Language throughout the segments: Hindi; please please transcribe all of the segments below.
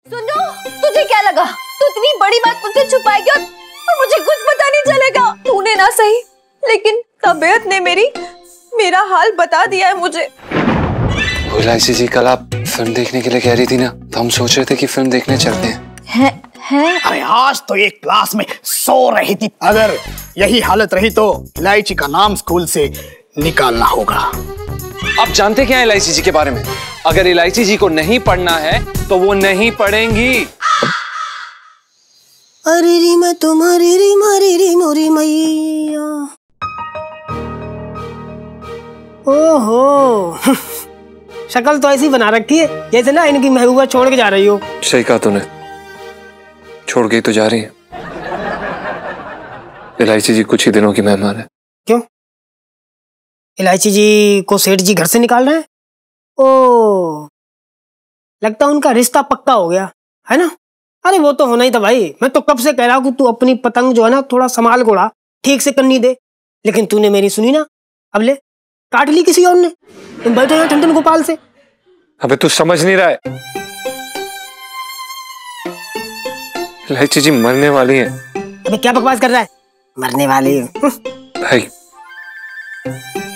सुनो, तुझे क्या लगा तू इतनी बड़ी बात मुझसे छुपाएगी और मुझे कुछ पता नहीं चलेगा? तूने ना सही, लेकिन तबीयत ने मेरा हाल बता दिया है मुझे। इलायची जी, कल आप फिल्म देखने के लिए कह रही थी ना, तो हम सोच रहे थे कि फिल्म देखने चलते हैं। अरे आज तो एक क्लास में सो रही थी। अगर यही हालत रही तो इलायची का नाम स्कूल से निकालना होगा। आप जानते क्या है इलायची जी के बारे में? अगर इलायची जी को नहीं पढ़ना है तो वो नहीं पढ़ेंगी। अरे री मैं तुम्हारी री मारी री मोरी मैया। ओहो शक्ल तो ऐसी बना रखी है जैसे ना इनकी महबूबा छोड़ के जा रही हो। सही कहा तूने, छोड़ के ही तो जा रही है। इलायची जी कुछ ही दिनों की मेहमान है। क्यों? इलायची जी को सेठ जी घर से निकाल रहे हैं? ओ, लगता है उनका रिश्ता पक्का हो गया है ना। अरे वो तो होना ही था भाई। मैं तो कब से कह रहा हूँ कि तू अपनी पतंग जो है ना थोड़ा संभाल के उड़ा, ठीक से करनी दे, लेकिन तूने मेरी सुनी ना। अब ले काट ली किसी और ने। तुम बैठे हो ठंडन गोपाल से। अबे तू समझ नहीं रहा है, इलायची जी मरने वाली है। अबे क्या बकवास कर रहा है? मरने वाली है भाई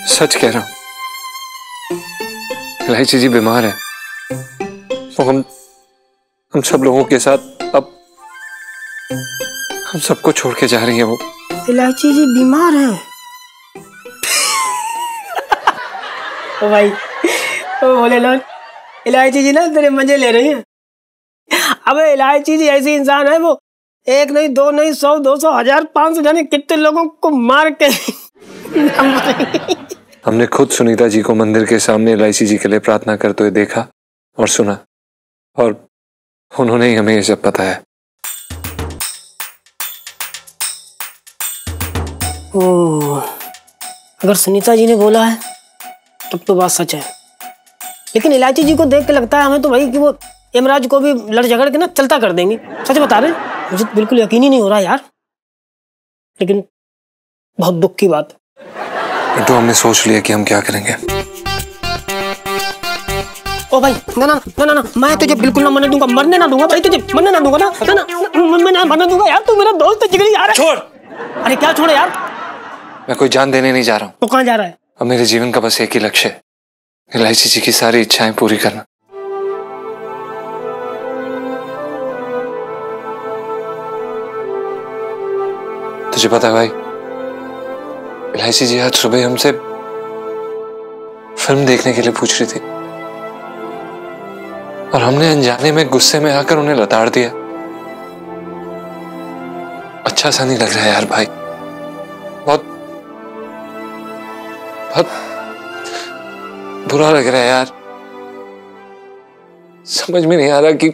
सच कह रहा हूं, इलायची जी बीमार है। वो हम सब लोगों के साथ अब हम सबको छोड़ के जा रही है। वो इलायची जी बीमार है? ओ भाई, ओ बोले लोग इलायची जी ना तेरे मजे ले रही है। अबे इलायची जी ऐसी इंसान है, वो एक नहीं दो नहीं 100 200 1000 500 जाने कितने लोगों को मार के हमने खुद सुनीता जी को मंदिर के सामने इलायची जी के लिए प्रार्थना करते हुए देखा और सुना, और उन्होंने ही हमें ये सब बताया। ओह, अगर सुनीता जी ने बोला है तब तो बात सच है। लेकिन इलायची जी को देख के लगता है हमें तो भाई कि वो यमराज को भी लड़ झगड़ के ना चलता कर देंगी। सच बता रहे, मुझे बिल्कुल यकीन ही नहीं हो रहा यार, लेकिन बहुत दुख की बात। तो हमने सोच लिया कि हम क्या करेंगे। ओ भाई ना ना ना ना ना, मैं तुझे बिल्कुल ना मरने दूंगा, मरने ना दूंगा भाई, तुझे मरने ना दूंगा ना ना ना, मैं ना मरने दूंगा यार। तू मेरा दोस्त है जिगरी यार। छोड़। अरे क्या छोड़े यार? मैं कोई जान देने नहीं जा रहा हूँ। तो कहाँ जा रहा है? अब मेरे जीवन का बस एक ही लक्ष्य है, इलायची जी की सारी इच्छाएं पूरी करना। तुझे पता है भाई, इलायची जी आज सुबह हमसे फिल्म देखने के लिए पूछ रही थी, और हमने अनजाने में गुस्से में आकर उन्हें लताड़ दिया। अच्छा सा नहीं लग रहा है यार भाई, बहुत बहुत बुरा लग रहा है यार। समझ में नहीं आ रहा कि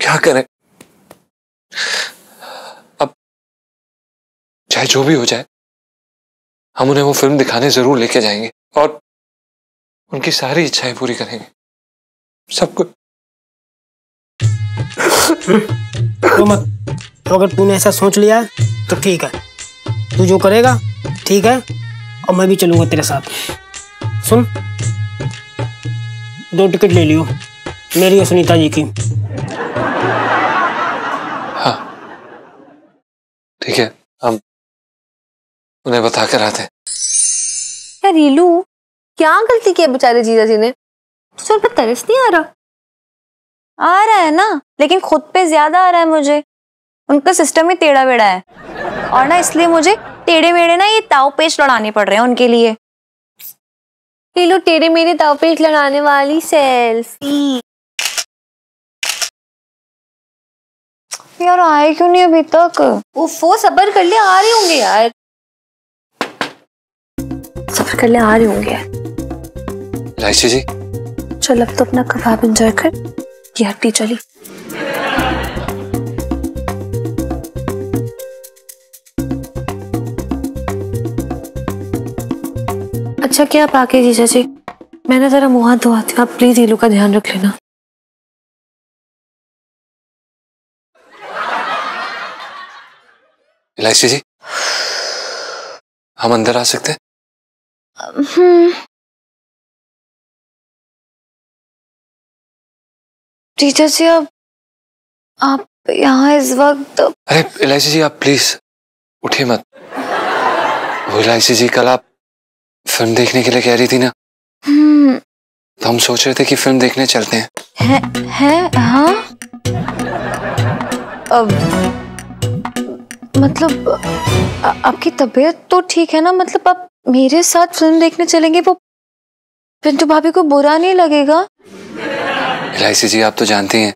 क्या करें। अब चाहे जो भी हो जाए, हम उन्हें वो फिल्म दिखाने जरूर लेके जाएंगे और उनकी सारी इच्छाएं पूरी करेंगे, सब कुछ। तो मत, तो अगर तूने ऐसा सोच लिया है तो ठीक है, तू जो करेगा ठीक है, और मैं भी चलूंगा तेरे साथ। सुन, 2 टिकट ले लियो, मेरी और सुनीता जी की। हाँ ठीक है, हम उन्हें बता कर आते हैं। यार रीलू, क्या गलती की है बेचारे जीजा जी ने? तुझे उन पर तरस नहीं आ रहा? आ रहा है ना, लेकिन खुद पे ज्यादा आ रहा है मुझे। उनका सिस्टम ही टेढ़ा बेड़ा है, और ना इसलिए मुझे टेढ़े मेढ़े ना ये ताव पेच लड़ाने पड़ रहे हैं उनके लिए। रीलू, टेढ़े मेढ़े ताव पेच लड़ाने वाली सेल्फी। यार आए क्यों नहीं अभी तक? उफ़ो, सब्र कर ले, आ रहे होंगे यार, सब्र कर ले, आ रहे होंगे। इलायची जी, चल अब तो अपना कबाब एंजॉय कर, ये हट्टी चली। अच्छा क्या आप आके जीजा जी, मैं ना जरा मुंह हाथ धोआती हूँ, आप प्लीज रीलू का ध्यान रख लेना। इलायची जी, हम अंदर आ सकते हैं? जीजा जी अब आप यहाँ इस वक्त? अरे इलायची जी आप प्लीज उठिए मत। वो इलायची जी कल आप फिल्म देखने के लिए कह रही थी ना, तो हम सोच रहे थे कि फिल्म देखने चलते हैं। हाँ अब मतलब आपकी तबीयत तो ठीक है ना? मतलब आप मेरे साथ फिल्म देखने चलेंगे, वो पिंटू भाभी को बुरा नहीं लगेगा? इलायची जी आप तो जानती हैं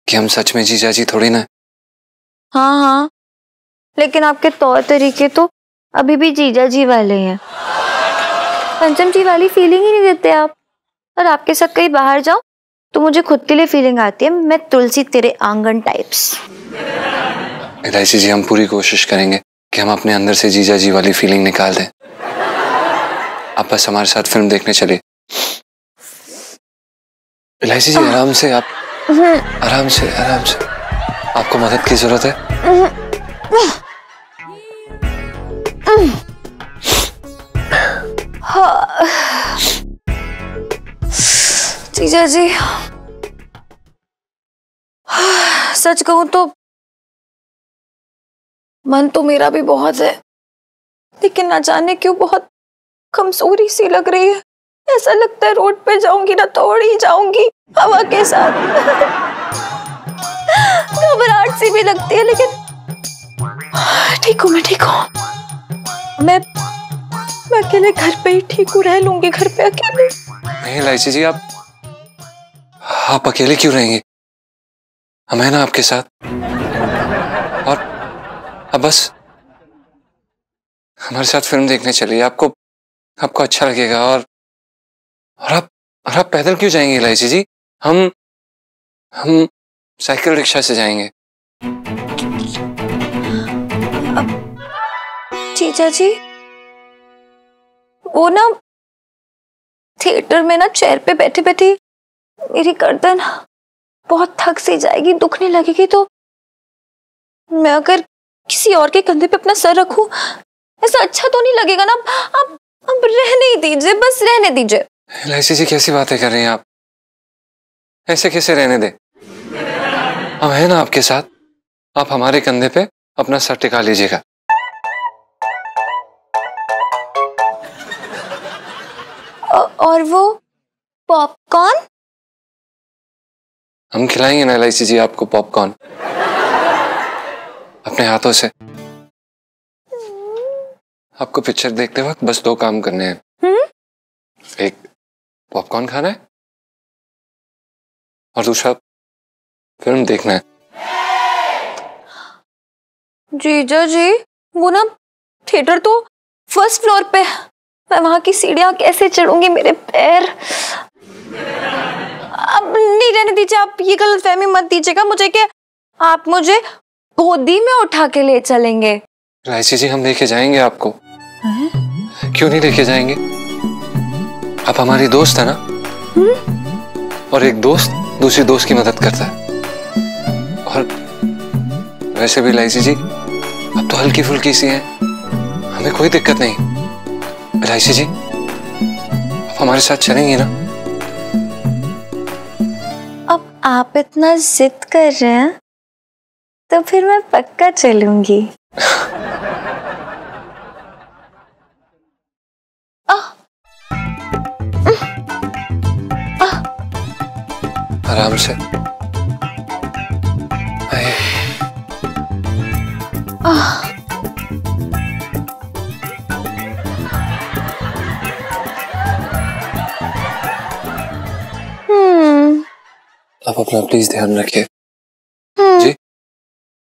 कि हम सच में जीजा जी थोड़ी ना। हाँ, लेकिन आपके तौर तरीके तो अभी भी जीजा जी वाले हैं। पंचम जी वाली फीलिंग ही नहीं देते आप। और आपके साथ कहीं बाहर जाओ तो मुझे खुद के लिए फीलिंग आती है, मैं तुलसी तेरे आंगन टाइप्स। इलायची जी हम पूरी कोशिश करेंगे कि हम अपने अंदर से जीजा जी वाली फीलिंग निकाल दें। आप बस हमारे साथ फिल्म देखने चलिए। इलायची जी आराम से, आप आराम से आराम से। आपको मदद की जरूरत है? जीजा जी सच कहूं तो मन तो मेरा भी बहुत है, लेकिन ना जाने क्यों बहुत कमजोरी सी लग रही है। ऐसा लगता है रोड पे जाऊंगी ना तोड़ ही जाऊंगी हवा के साथ। घबराहट सी भी लगती है, लेकिन ठीक हूँ, मैं ठीक हूँ। मैं अकेले घर पे ही ठीक हूँ, रह लूंगी घर पे अकेले। नहीं इलायची जी आप अकेले क्यों रहेंगे? हम हैं ना आपके साथ। और अब बस हमारे साथ फिल्म देखने चलिए, आपको अच्छा लगेगा। और आप पैदल क्यों जाएंगे इलायची जी? हम साइकिल रिक्शा से जाएंगे। जीजा जी वो ना थिएटर में ना चेयर पे बैठे बैठे मेरी गर्दन बहुत थक सी जाएगी, दुखने लगेगी, तो मैं अगर किसी और के कंधे पे अपना सर रखूं ऐसा अच्छा तो नहीं लगेगा ना? अब रहने ही दीजिए, बस रहने दीजिए। इलायची जी कैसी बातें कर रही हैं आप? ऐसे कैसे रहने दे? हम हैं ना आपके साथ। आप हमारे कंधे पे अपना सर टिका लीजिएगा। और वो पॉपकॉर्न? हम खिलाएंगे ना इलायची जी आपको पॉपकॉर्न, अपने हाथों से। आपको पिक्चर देखते वक्त बस 2 काम करने हैं। एक पॉपकॉर्न खाना है और दूसरा फिल्म देखना है। जीजा जी वो ना थिएटर तो फर्स्ट फ्लोर पे, मैं वहां की सीढ़ियां कैसे चढ़ूंगी? मेरे पैर। अब नहीं, रहने दीजिए। आप ये गलतफहमी मत दीजिएगा मुझे कि आप मुझे गोदी में उठा के ले चलेंगे। इलायची जी हम लेके जाएंगे आपको। क्यों नहीं लेके जाएंगे? आप हमारी दोस्त है ना। और एक दोस्त दूसरी दोस्त की मदद करता है। और वैसे भी इलायची जी आप तो हल्की फुल्की सी हैं, हमें कोई दिक्कत नहीं। इलायची जी आप हमारे साथ चलेंगी ना? अब आप इतना जिद कर रहे हैं तो फिर मैं पक्का चलूंगी। आराम से। आप अपना प्लीज ध्यान रखिए जी।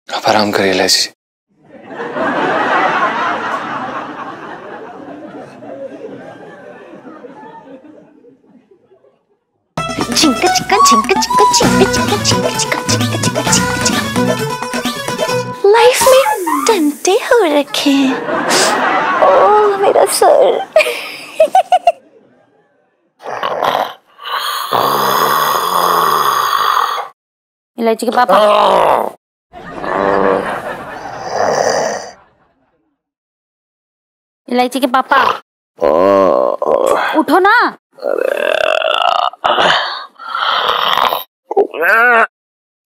आप आराम करिए इलायची। चिंका चिंका चिंका चिंका चिंका चिंका चिंका चिंका चिंका चिंका चिंका चिंका। लाइफ में टंटे हो रखे हैं। ओह मेरा सर। इलायची के पापा। इलायची के पापा उठो ना।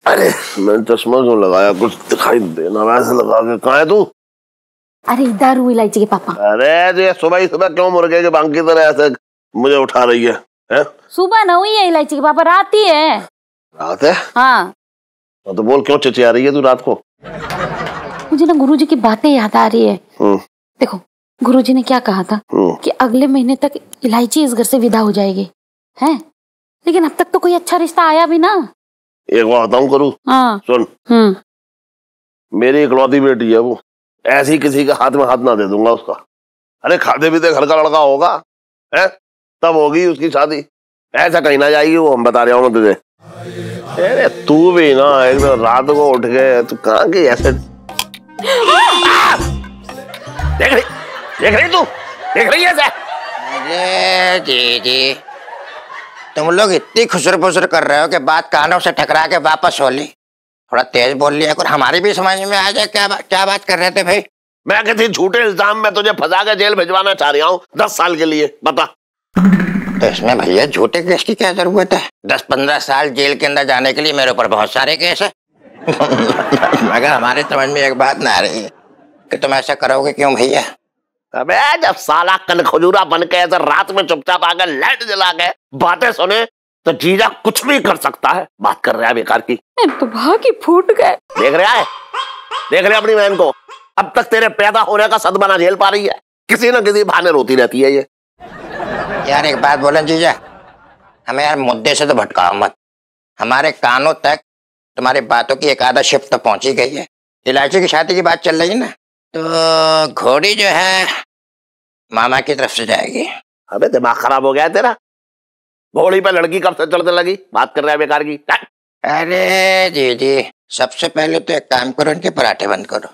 अरे मैंने चश्मा क्यों लगाया, कुछ दिखाई देना वैसे लगा के। कहाँ है तू? अरे इधर हूँ इलायची के पापा। अरे ये सुबह ही सुबह क्यों मुर्गे के पंख की तरह ऐसे मुझे उठा रही है? सुबह न हुई है इलायची के पापा, रात ही है। रात है? हाँ। तो बोल क्यों चिचिया रही है तू रात को? मुझे ना गुरुजी की बातें याद आ रही है। देखो गुरुजी ने क्या कहा था कि अगले महीने तक इलायची इस घर से विदा हो जाएगी, हैं? लेकिन अब तक तो कोई अच्छा रिश्ता आया भी ना। एक बात बताऊं करूँ? हाँ। सुन, मेरी इकलौती बेटी है वो, ऐसी किसी के हाथ में हाथ ना दे दूंगा उसका। अरे खाते पीते घर का लड़का होगा है, तब होगी उसकी शादी, ऐसा कहीं ना जाएगी वो, हम बता रहा हूँ तुझे। अरे तू भी ना एकदम रात को उठ गए, तू कहाँ की ऐसे देख रही तू देख रही है ऐसे? अरे जी तुम लोग इतनी खुसर फुसर कर रहे हो कि बात कानों से टकरा के वापस हो ली। थोड़ा तेज बोल लिया कर, हमारी भी समझ में आ जाए क्या बात कर रहे थे भाई। मैं किसी झूठे इल्जाम में तुझे फंसा के जेल भिजवाना चाह रहा हूँ 10 साल के लिए, बता। तो इसमें भैया झूठे केस की क्या जरूरत है? 10-15 साल जेल के अंदर जाने के लिए मेरे ऊपर बहुत सारे केस है। मगर हमारे समझ में एक बात ना आ रही है कि तुम ऐसा करोगे क्यों भैया? अबे जब साला कल खजूरा बन के ऐसे रात में चुपचाप आकर लाइट जला के बातें सुने तो जीजा कुछ भी कर सकता है। बात कर रहा है बेकार की, तो भागी फूट गए। देख रहे अपनी बहन को, अब तक तेरे पैदा होने का सदमा झेल पा रही है, किसी न किसी बहाने रोती रहती है ये। यार एक बात बोले जीजा, हमें यार मुद्दे से तो भटकाओ मत। हमारे कानों तक तुम्हारी बातों की एक आधा शिफ्ट तो पहुंची गई है। इलायची की शादी की बात चल रही है ना, तो घोड़ी जो है मामा की तरफ से जाएगी। अबे दिमाग खराब हो गया है तेरा? घोड़ी पे लड़की कब से चढ़ने लगी? बात कर रहा है बेकार की। अरे जी सबसे पहले तो एक काम करो, इनके पराठे बंद करो,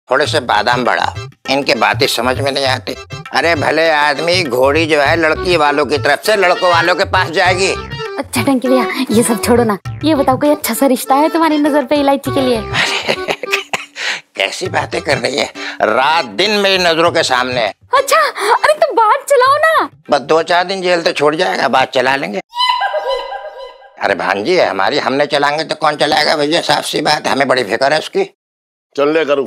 थोड़े से बादाम बढ़ाओ, इनके बातें समझ में नहीं आती। अरे भले आदमी, घोड़ी जो है लड़की वालों की तरफ से लड़कों वालों के पास जाएगी। अच्छा टंकी भैया ये सब छोड़ो ना, ये बताओ कोई अच्छा सा रिश्ता है तुम्हारी नजर पे इलायची के लिए? कैसी बातें कर रही है, रात दिन मेरी नजरों के सामने है। अच्छा, अरे तो बात चलाओ ना। बस 2-4 दिन जेल तो छोड़ जाएगा, बात चला लेंगे। अरे भांजी है हमारी, हमने चलाएंगे तो कौन चलाएगा भैया? साफ सी बात, हमें बड़ी फिक्र है उसकी। चल ले करूं,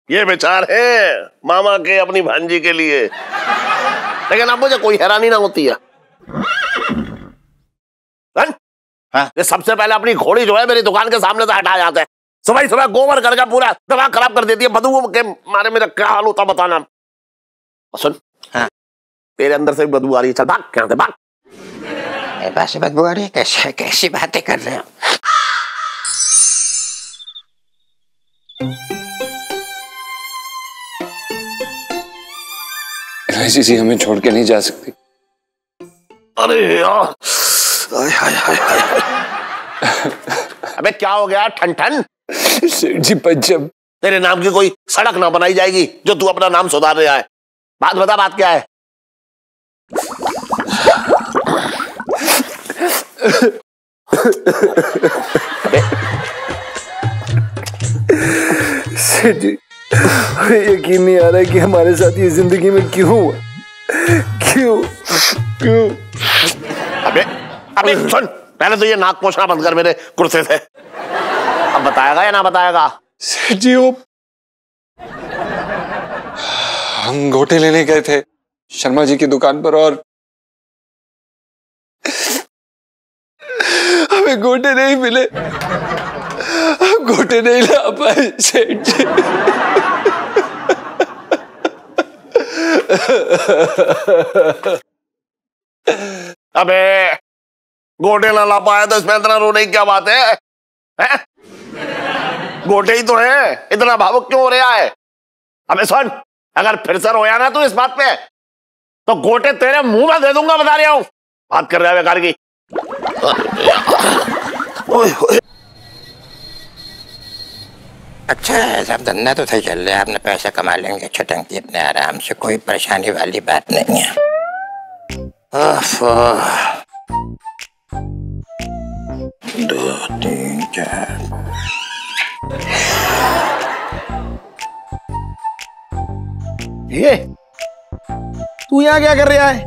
ये विचार है मामा के अपनी भांजी के लिए, लेकिन अब मुझे कोई हैरानी ना होती है। हाँ? ये सबसे पहले अपनी घोड़ी जो है मेरी दुकान के सामने से हटा जाते हैं। सुबह सुबह गोबर करके पूरा दिमाग खराब कर देती है, बदबू के मारे मेरा क्या हाल होता बताना। सुन, हाँ? तेरे अंदर से भी बदबू आ रही है, चल भाग यहाँ से भाग। मेरे पास से बदबू आ रही है? कैसी बातें कर रहे हो? इलायची जी हमें छोड़ के नहीं जा सकती। अरे यार, अबे क्या हो गया ठन? सेठ जी पंचम, तेरे नाम की कोई सड़क ना बनाई जाएगी जो तू अपना नाम सुधार रहा है। बात बता, बात क्या है? सेठ जी यकीन नहीं आ रहा है कि हमारे साथ ये जिंदगी में क्यों हुआ, क्यों? अबे सुन, पहले तो ये नाक पोछना बंद कर मेरे कुर्सी से। अब बताएगा या ना बताएगा? सेठ जी वो हम गोटे लेने गए थे शर्मा जी की दुकान पर और हमें गोटे नहीं मिले, गोटे नहीं ला पाए सेठ जी। अबे गोटे ना ला पाया तो इसमें इतना रोने की क्या बात है? गोटे ही तो है, इतना भावुक क्यों हो रहा है? अबे सुन, अगर फिर से रोया ना तू इस बात पे तो गोटे तेरे मुंह में दे दूंगा, बता रहा हूं। बात कर रहा है बेकार की। अच्छा है, सब धंधा तो सही चल रहा है, आपने पैसा कमा लेंगे अच्छा टंकी अपने आराम से, कोई परेशानी वाली बात नहीं है। 2 3 4 ये तू यहाँ क्या कर रहा है?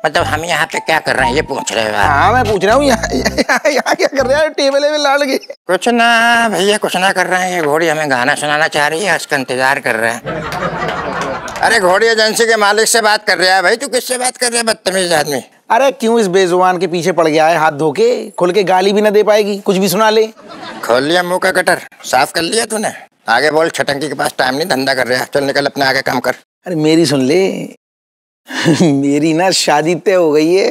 मतलब हम यहाँ पे क्या कर रहे हैं ये पूछ रहे हो आप? हाँ मैं पूछ रहा हूँ यहाँ क्या कर रहे हैं? टेबल में लाल के कुछ ना भैया, कुछ ना कर रहे हैं। ये घोड़ी हमें गाना सुनाना चाह रही है, उसका इंतजार कर रहे हैं। अरे घोड़ी एजेंसी के मालिक से बात कर रहा है भाई। तू किससे बात कर रहा है बदतमीज आदमी? अरे क्यों इस बेजुबान के पीछे पड़ गया है? हाथ धो के खोल के गाली भी ना दे पाएगी, कुछ भी सुना ले। खोल लिया मुंह का कटर, साफ कर लिया तूने? आगे बोल, छटंकी के पास टाइम नहीं, धंधा कर रहा है। चल निकल अपने आगे काम कर। अरे मेरी सुन ले मेरी ना शादी तय हो गई है।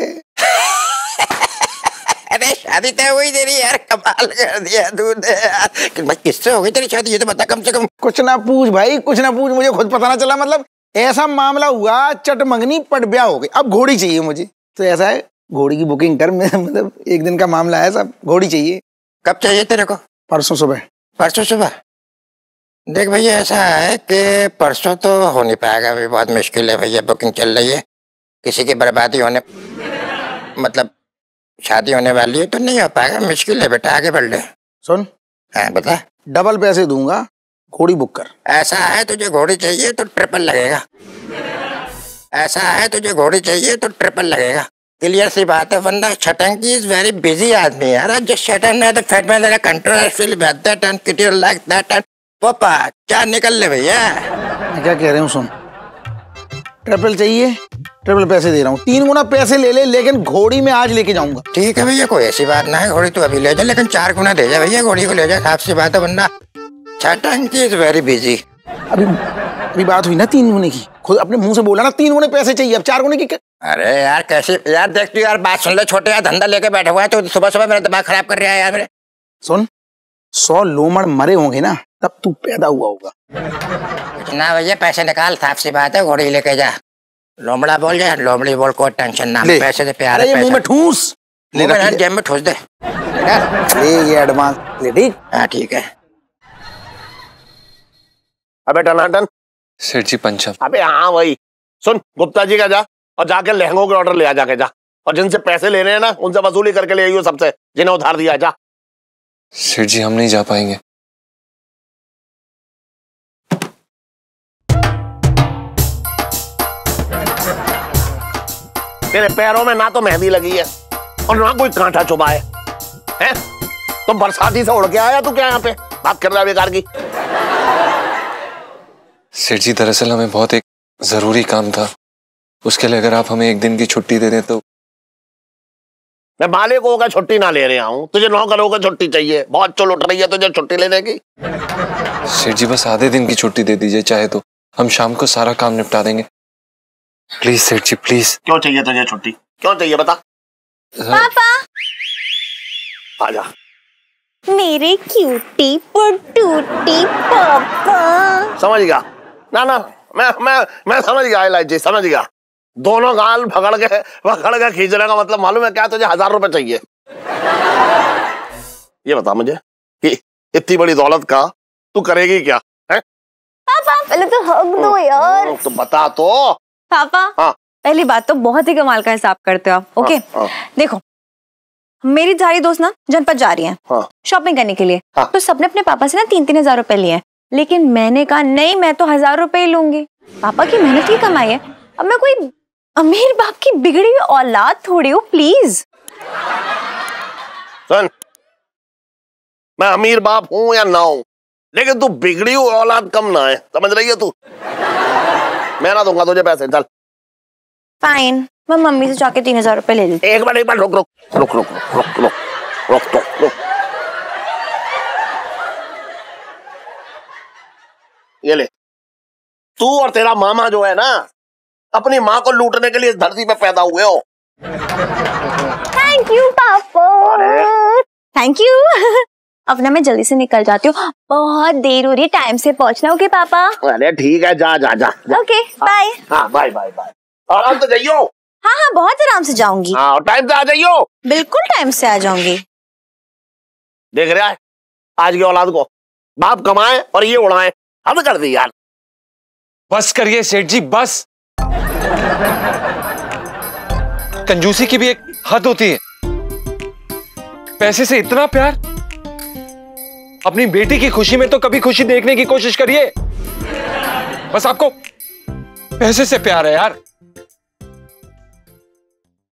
अरे शादी तय हुई तेरी? यार कमाल कर दिया तूने यार। भाई किससे हो गई तेरी शादी ये तो बता कम से कम। कुछ ना पूछ भाई, कुछ ना पूछ, मुझे खुद पता ना चला। मतलब ऐसा मामला हुआ, चट मंगनी पट ब्याह हो गई। अब घोड़ी चाहिए मुझे। तो ऐसा है, घोड़ी की बुकिंग कर। मतलब एक दिन का मामला है, सब घोड़ी चाहिए। कब चाहिए तेरे को? परसों सुबह। परसों सुबह? देख भैया ऐसा है कि परसों तो हो नहीं पाएगा, अभी बहुत मुश्किल है भैया। बुकिंग चल रही है, किसी की बर्बादी होने, मतलब शादी होने वाली है तो नहीं हो पाएगा, मुश्किल है बेटा। आगे बढ़ ले। सुन। हाँ बता। डबल पैसे दूंगा, घोड़ी बुक कर। ऐसा है तुझे घोड़ी चाहिए तो ट्रिपल लगेगा। ऐसा है तुझे घोड़ी चाहिए तो ट्रिपल लगेगा। क्लियर सी बात है, वरना छटंकी इज वेरी बिजी आदमी यार। जस्ट शटन है the fat man that control that and kit like that and पापा क्या निकल ले भैया। मैं क्या कह रहा हूँ सुन, ट्रिपल चाहिए, ट्रिपल पैसे दे रहा हूँ। 3 गुना पैसे ले ले, लेकिन घोड़ी में आज लेके जाऊंगा। ठीक है भैया, कोई ऐसी बात ना है। घोड़ी तो अभी ले जा, लेकिन 4 गुना दे जा भैया। घोड़ी को ले जा, साफ सी बात है, वरना छटंकी इज वेरी बिजी। अभी बात हुई ना 3 गुने की, खुद अपने मुंह से बोला ना 3 गुने पैसे चाहिए, अब 4 गुने की। अरे यार कैसे यार, देख तू यार बात सुन ले। छोटे यार धंधा लेके बैठा हुआ है तो सुबह सुबह मेरा दिमाग खराब कर रहा है यार मेरे। सुन, 100 लोमड़ मरे होंगे ना तब तू पैदा हुआ होगा। ना भैया पैसे निकाल, साफ सी बात है। घोड़ी लेके जा। लोमड़ा बोल जा, लोमड़ी बोल, कोई टेंशन ना। पैसे दे प्यार है। मुंह में ठूस ले, जेब में ठूस दे। ये एडवांस ले। ठीक? हाँ ठीक है। अबे टनाटन। सेठ जी पंचम। अबे हाँ वही। सुन, गुप्ता जी का जा और जाके लहंगों के ऑर्डर ले आ, जाके जा। और जिनसे पैसे लेने हैं ना उनसे वसूली करके ले आइयो, सबसे जिन्हें उधार दिया। जा। सेठ जी हम नहीं जा पाएंगे। तेरे पैरों में ना तो मेहंदी लगी है और ना कोई कांटा चुभा है। तो बरसाती से उड़ के आया तू क्या यहाँ पे बात कर रहा है बेकार की? सेठ जी दरअसल हमें बहुत एक जरूरी काम था, उसके लिए अगर आप हमें 1 दिन की छुट्टी दे दें तो। मैं मालिक होगा छुट्टी ना ले रहा हूँ, तुझे नौकर होगा छुट्टी चाहिए। बहुत चल उठ रही है तुझे छुट्टी लेने की। सेठ जी बस आधे दिन की छुट्टी दे दीजिए, चाहे तो हम शाम को सारा काम निपटा देंगे। प्लीज सेठ जी प्लीज। क्यों चाहिए तुझे छुट्टी? क्यों चाहिए बता। पापा आजा। मेरे क्यूटी पटूटी पापा। समझ गया ना ना, मैं समझ गया इलायची, समझ गया। दोनों गाल पकड़ के खींचने का मतलब मालूम है क्या? तुझे 1000 रुपए चाहिए। ये बता मुझे कि इतनी बड़ी दौलत का तू करेगी क्या? है पापा पहले तो हक दो यार। तो बता तो। पापा हाँ। पहली बात तो बहुत ही कमाल का हिसाब करते हो आप। ओके हाँ। देखो, मेरी सारी दोस्त ना जनपद जा रही हैं हाँ। शॉपिंग करने के लिए। हाँ। तो सबने अपने पापा से ना 3-3 हजार रुपए लिए हैं, लेकिन मैंने कहा नहीं, मैं तो 1000 रुपए ही लूंगी। पापा की मेहनत की कमाई है, अब मैं कोई अमीर बाप की बिगड़ी हुई औलाद थोड़ी हूँ। प्लीज सुन, मैं अमीर बाप हूं या ना हूं, लेकिन तू बिगड़ी हुई औलाद कम ना है, समझ रही है तू? मैं ना दूंगा तुझे पैसे। चल फाइन, मैं मम्मी से जाके 3000 रुपए ले लेती। एक बार रुक रुक रुक रुक रुक रुक रुक तो रुक। ये ले, तू और तेरा मामा जो है ना अपनी माँ को लूटने के लिए इस धरती पे पैदा हुए हो। थैंक यू पापा, थैंक यू। अब ना मैं जल्दी से निकल जाती हूँ, बहुत देर हो रही है, टाइम से पहुंचना। ओके पापा? अरे ठीक है, जा जा जा। Okay bye. हाँ बाय बाय बाय। आराम से जाइयो। हाँ हाँ बहुत आराम से जाऊंगी। हाँ, और टाइम से आ जाइयो। बिल्कुल टाइम से आ जाऊंगी। देख रहा है आज की औलाद को, बाप कमाए और ये उड़ाए। हद कर दी यार। बस करिए सेठ जी बस। कंजूसी की भी एक हद होती है। पैसे से इतना प्यार? अपनी बेटी की खुशी में तो कभी खुशी देखने की कोशिश करिए। बस आपको पैसे से प्यार है यार।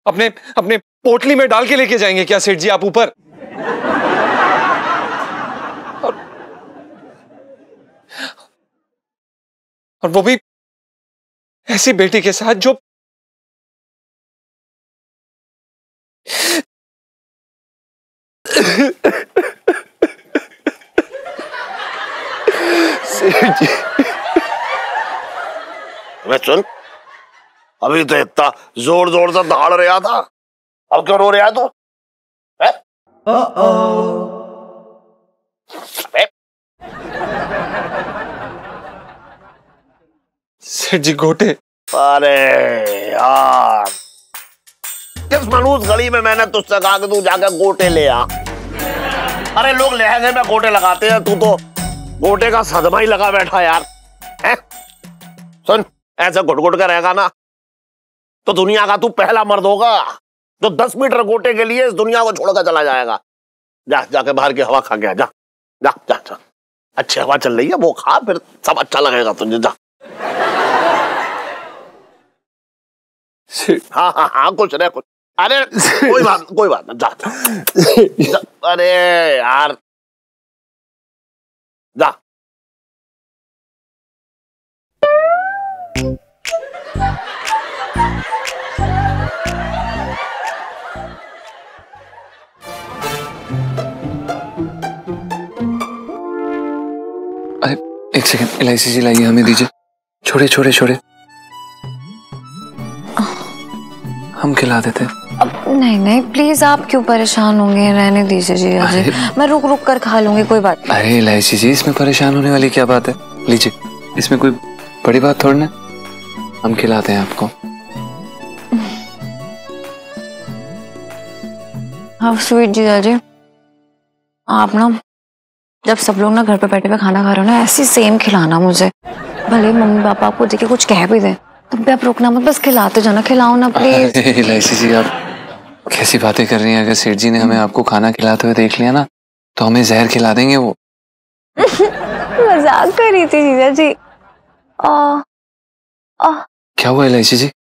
अपने अपने पोटली में डाल के लेके जाएंगे क्या सेठ जी आप ऊपर? और वो भी ऐसी बेटी के साथ जो सेठ जी, मैं सुन, अभी तो इतना जोर जोर से दहाड़ रहा था, अब क्यों रो रहा तू? सेठ जी गोटे। अरे यार, किस मनूस गली में मैंने तुझसे कहा कि तू जाकर गोटे ले आ? अरे लोग लहंगे में गोटे लगाते हैं, तू तो गोटे का सदमा ही लगा बैठा यार। है? सुन, ऐसे घुट घुट कर रहेगा ना तो दुनिया का तू पहला मर्द होगा जो 10 मीटर गोटे के लिए इस दुनिया को छोड़कर चला जाएगा। जा, जाके बाहर की हवा खा के आ, जा जा जा जा। अच्छी हवा चल रही है, वो खा, फिर सब अच्छा लगेगा तुझे। जा। हाँ हाँ हाँ, कुछ नहीं, कुछ, अरे कोई बात नहीं, जा, जा। अरे यार, जा। अरे एक सेकंड, इलायची जी लाइए, हमें दीजिए। छोड़े छोड़े छोड़े, हम खिला देते। अब नहीं नहीं प्लीज, आप क्यों परेशान होंगे, रहने दीजिए जीजा जी, मैं रुक रुक कर खा लूंगी, कोई बात नहीं। अरे इलायची जी, इसमें परेशान होने वाली क्या बात है? लीजिए, इसमें कोई बड़ी बात थोड़ी ना, हम खिलाते हैं आपको। हाँ स्वीट जीजा जी, आप ना जब सब लोग ना घर पे बैठे हुए खाना खा रहे हो ना, ऐसी सेम खिलाना मुझे, भले मम्मी पापा आपको देखे कुछ कह भी दे तब भी आप रुकना मत, बस खिलाते जाना, खिलाओ ना प्लीज। इलायची जी, आप कैसी बातें कर रही हैं? अगर सेठ जी ने हमें आपको खाना खिलाते हुए देख लिया ना तो हमें जहर खिला देंगे वो। मजाक कर रही थी जीजा जी। क्या हुआ इलायची जी?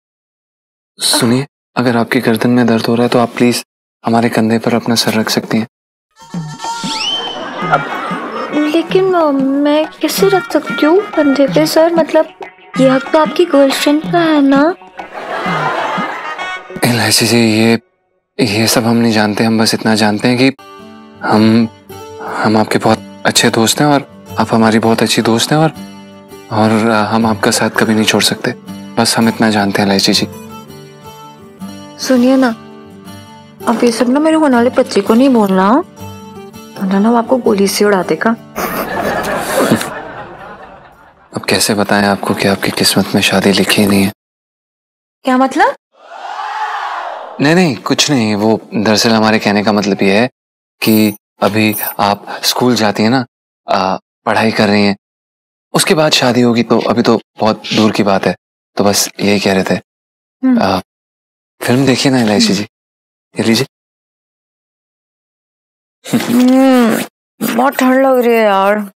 सुनिए, अगर आपकी गर्दन में दर्द हो रहा है तो आप प्लीज हमारे कंधे पर अपना सर रख सकती हैं। लेकिन मैं कैसे रख सकती हूँ कंधे पे सर? मतलब ये हक तो आपकी गर्लफ्रेंड का है ना। इलायची जी, ये सब हम नहीं जानते, हम बस इतना जानते हैं कि हम आपके बहुत अच्छे दोस्त हैं और आप हमारी बहुत अच्छी दोस्त हैं, और हम आपका साथ कभी नहीं छोड़ सकते, बस हम इतना जानते हैं इलायची जी। सुनिए ना, अब ये सब ना मेरे होने वाले पति को नहीं बोलना, वरना ना वो आपको गोली से उड़ा देगा। अब कैसे बताएं आपको कि आपकी किस्मत में शादी लिखी ही नहीं है? क्या मतलब? नहीं, कुछ नहीं, वो दरअसल हमारे कहने का मतलब ये है कि अभी आप स्कूल जाती हैं ना, पढ़ाई कर रही हैं, उसके बाद शादी होगी तो अभी तो बहुत दूर की बात है, तो बस यही कह रहे थे। फिल्म देखिए ना इलायची जी, ये लीजिए। बहुत ठंड लग रही है यार।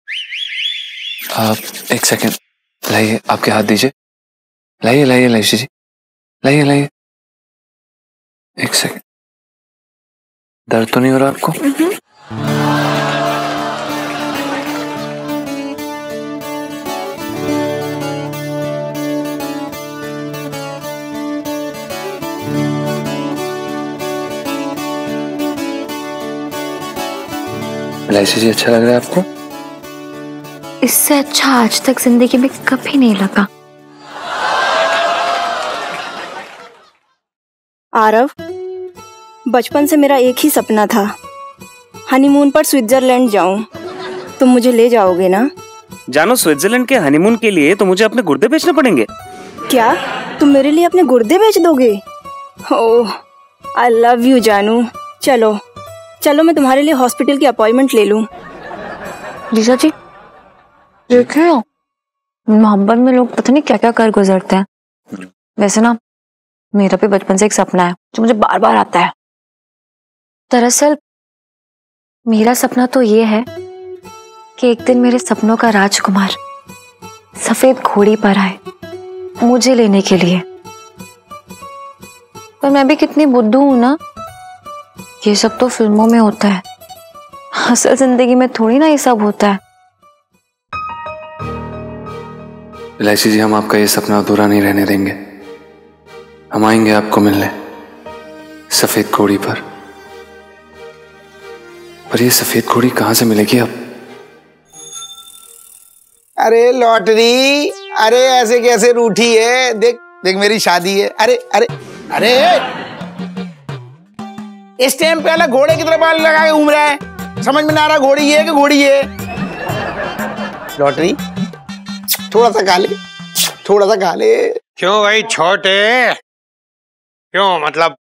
एक सेकंड, लाइए, आपके हाथ दीजिए, लाइए इलायची जी, लाइए। एक सेकंड, दर्द तो नहीं हो रहा आपको? इलायची जी, अच्छा लग रहा है आपको? इससे अच्छा आज तक जिंदगी में कभी नहीं लगा। आरव, बचपन से मेरा एक ही सपना था, हनीमून पर स्विट्जरलैंड जाऊं। तुम मुझे ले जाओगे ना? जानो, स्विट्जरलैंड के हनीमून के लिए तो मुझे अपने गुर्दे बेचने पड़ेंगे। क्या तुम मेरे लिए अपने गुर्दे बेच दोगे? ओह, आई लव यू जानू। चलो चलो, मैं तुम्हारे लिए हॉस्पिटल की अपॉइंटमेंट ले लूं। जीजा जी देखे, मोहब्बत में लोग पता नहीं क्या क्या कर गुजरते हैं। वैसे ना मेरा भी बचपन से एक सपना है जो मुझे बार बार आता है। दरअसल मेरा सपना तो ये है कि एक दिन मेरे सपनों का राजकुमार सफेद घोड़ी पर आए मुझे लेने के लिए। पर मैं भी कितनी बुद्धू हूं ना। ये सब तो फिल्मों में होता है, असल जिंदगी में थोड़ी ना ये सब होता है। इलायची जी, हम आपका ये सपना अधूरा नहीं रहने देंगे। हम आएंगे आपको मिलने सफेद घोड़ी पर ये सफेद घोड़ी कहां से मिलेगी अब? अरे लॉटरी, अरे ऐसे कैसे रूठी है? देख देख मेरी शादी है। अरे अरे अरे इस टाइम पे अलग घोड़े की तरह बाल लगा के घूम रहा है, समझ में ना आ रहा घोड़ी है कि घोड़ी है। लॉटरी थोड़ा सा खा ले, थोड़ा सा खा ले। क्यों भाई छोटे, क्यों मतलब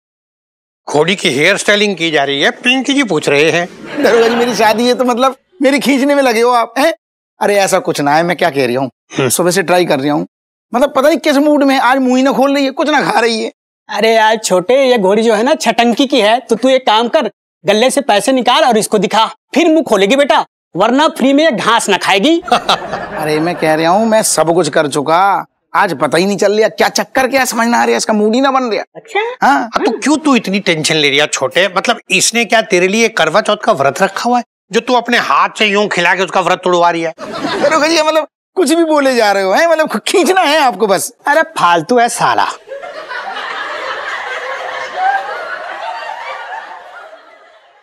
घोड़ी की हेयर स्टाइलिंग की जा रही है? पिंकी जी पूछ रहे हैं। दरोगा जी मेरी शादी है तो मतलब मेरी खींचने में लगे हो आप हैं? अरे ऐसा कुछ ना है, मैं क्या कह रही हूँ, सुबह से ट्राई कर रही हूँ, मतलब पता नहीं किस मूड में आज मुंह ही ना खोल रही है, कुछ ना खा रही है। अरे यार छोटे, ये घोड़ी जो है ना छटंकी की है, तो तू एक काम कर, गले से पैसे निकाल और इसको दिखा, फिर मुंह खोलेगी बेटा, वरना फ्री में ये घास ना खाएगी। अरे मैं कह रहा हूँ मैं सब कुछ कर चुका, आज पता ही नहीं चल रहा क्या चक्कर, क्या समझ ना आ रहा, इसका मूड ही ना बन रहा। अच्छा हाँ तो क्यों तू इतनी टेंशन ले रही है छोटे? मतलब इसने क्या तेरे लिए करवा चौथ का व्रत रखा हुआ है जो तू अपने हाथ से यूं खिला के उसका व्रत तोड़वा रही है? दरोगा जी मतलब कुछ भी बोले जा रहे हो हैं, मतलब खींचना है आपको बस। अरे फालतू है साला।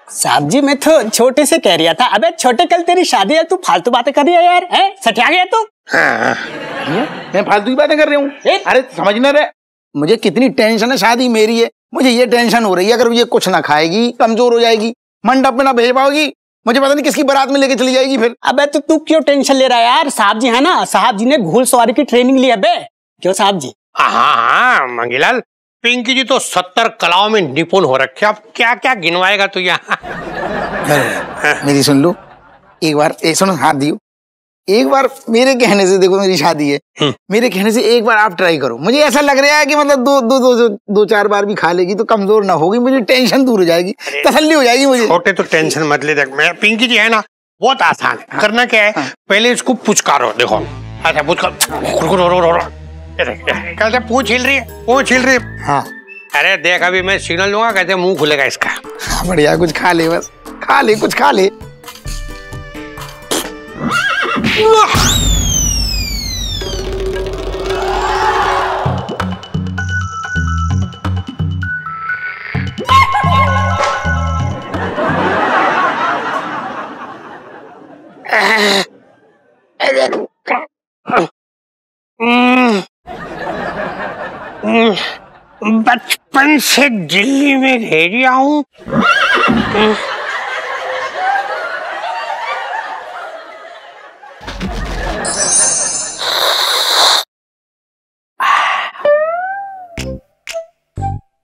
साहब जी मैं तो छोटे से कह रहा था, अबे छोटे कल तेरी शादी है, तू फालतू बातें कर रही है यार, हैं? सटिया गया तू। हाँ। मैं फालतू की बातें कर रही हूँ? अरे समझ ना रहे, मुझे कितनी टेंशन है, शादी मेरी है, मुझे ये टेंशन हो रही है अगर ये कुछ ना खाएगी कमजोर हो जाएगी, मंडप में ना भेज पाओगी, मुझे पता नहीं किसकी बारात में लेके चली जाएगी फिर। अबे तो तू क्यों टेंशन ले रहा है यार? साहब जी है ना, साहब जी ने घुड़सवारी की ट्रेनिंग ली है बे, क्यों साहब जी? हाँ मंगीलाल, पिंकी जी तो 70 कलाओं में निपुण हो रखे, अब क्या क्या गिनवाएगा तू यहाँ? मेरी सुन लो एक बार, सुनो हाथ दियो, एक बार मेरे कहने से, देखो मेरी शादी है, मेरे कहने से एक बार आप ट्राई करो, मुझे ऐसा लग रहा है कि मतलब दो चार बार भी खा लेगी तो कमजोर ना होगी, मुझे टेंशन दूर हो जाएगी, तसल्ली हो जाएगी मुझे। छोटे तो टेंशन मत ले, देख मैं पिंकी जी है ना, बहुत आसान है। करना क्या है, पहले इसको पुचकारो, देखो अच्छा पुचकार, कैसे पूंछ हिल रही है, पूंछ हिल रही है। हाँ अरे देख अभी मैं सिग्नल दूंगा कैसे मुंह खुलेगा इसका। बढ़िया, कुछ खा ले बस, खा ले कुछ खा ले। बचपन से दिल्ली में रह रहा हूँ,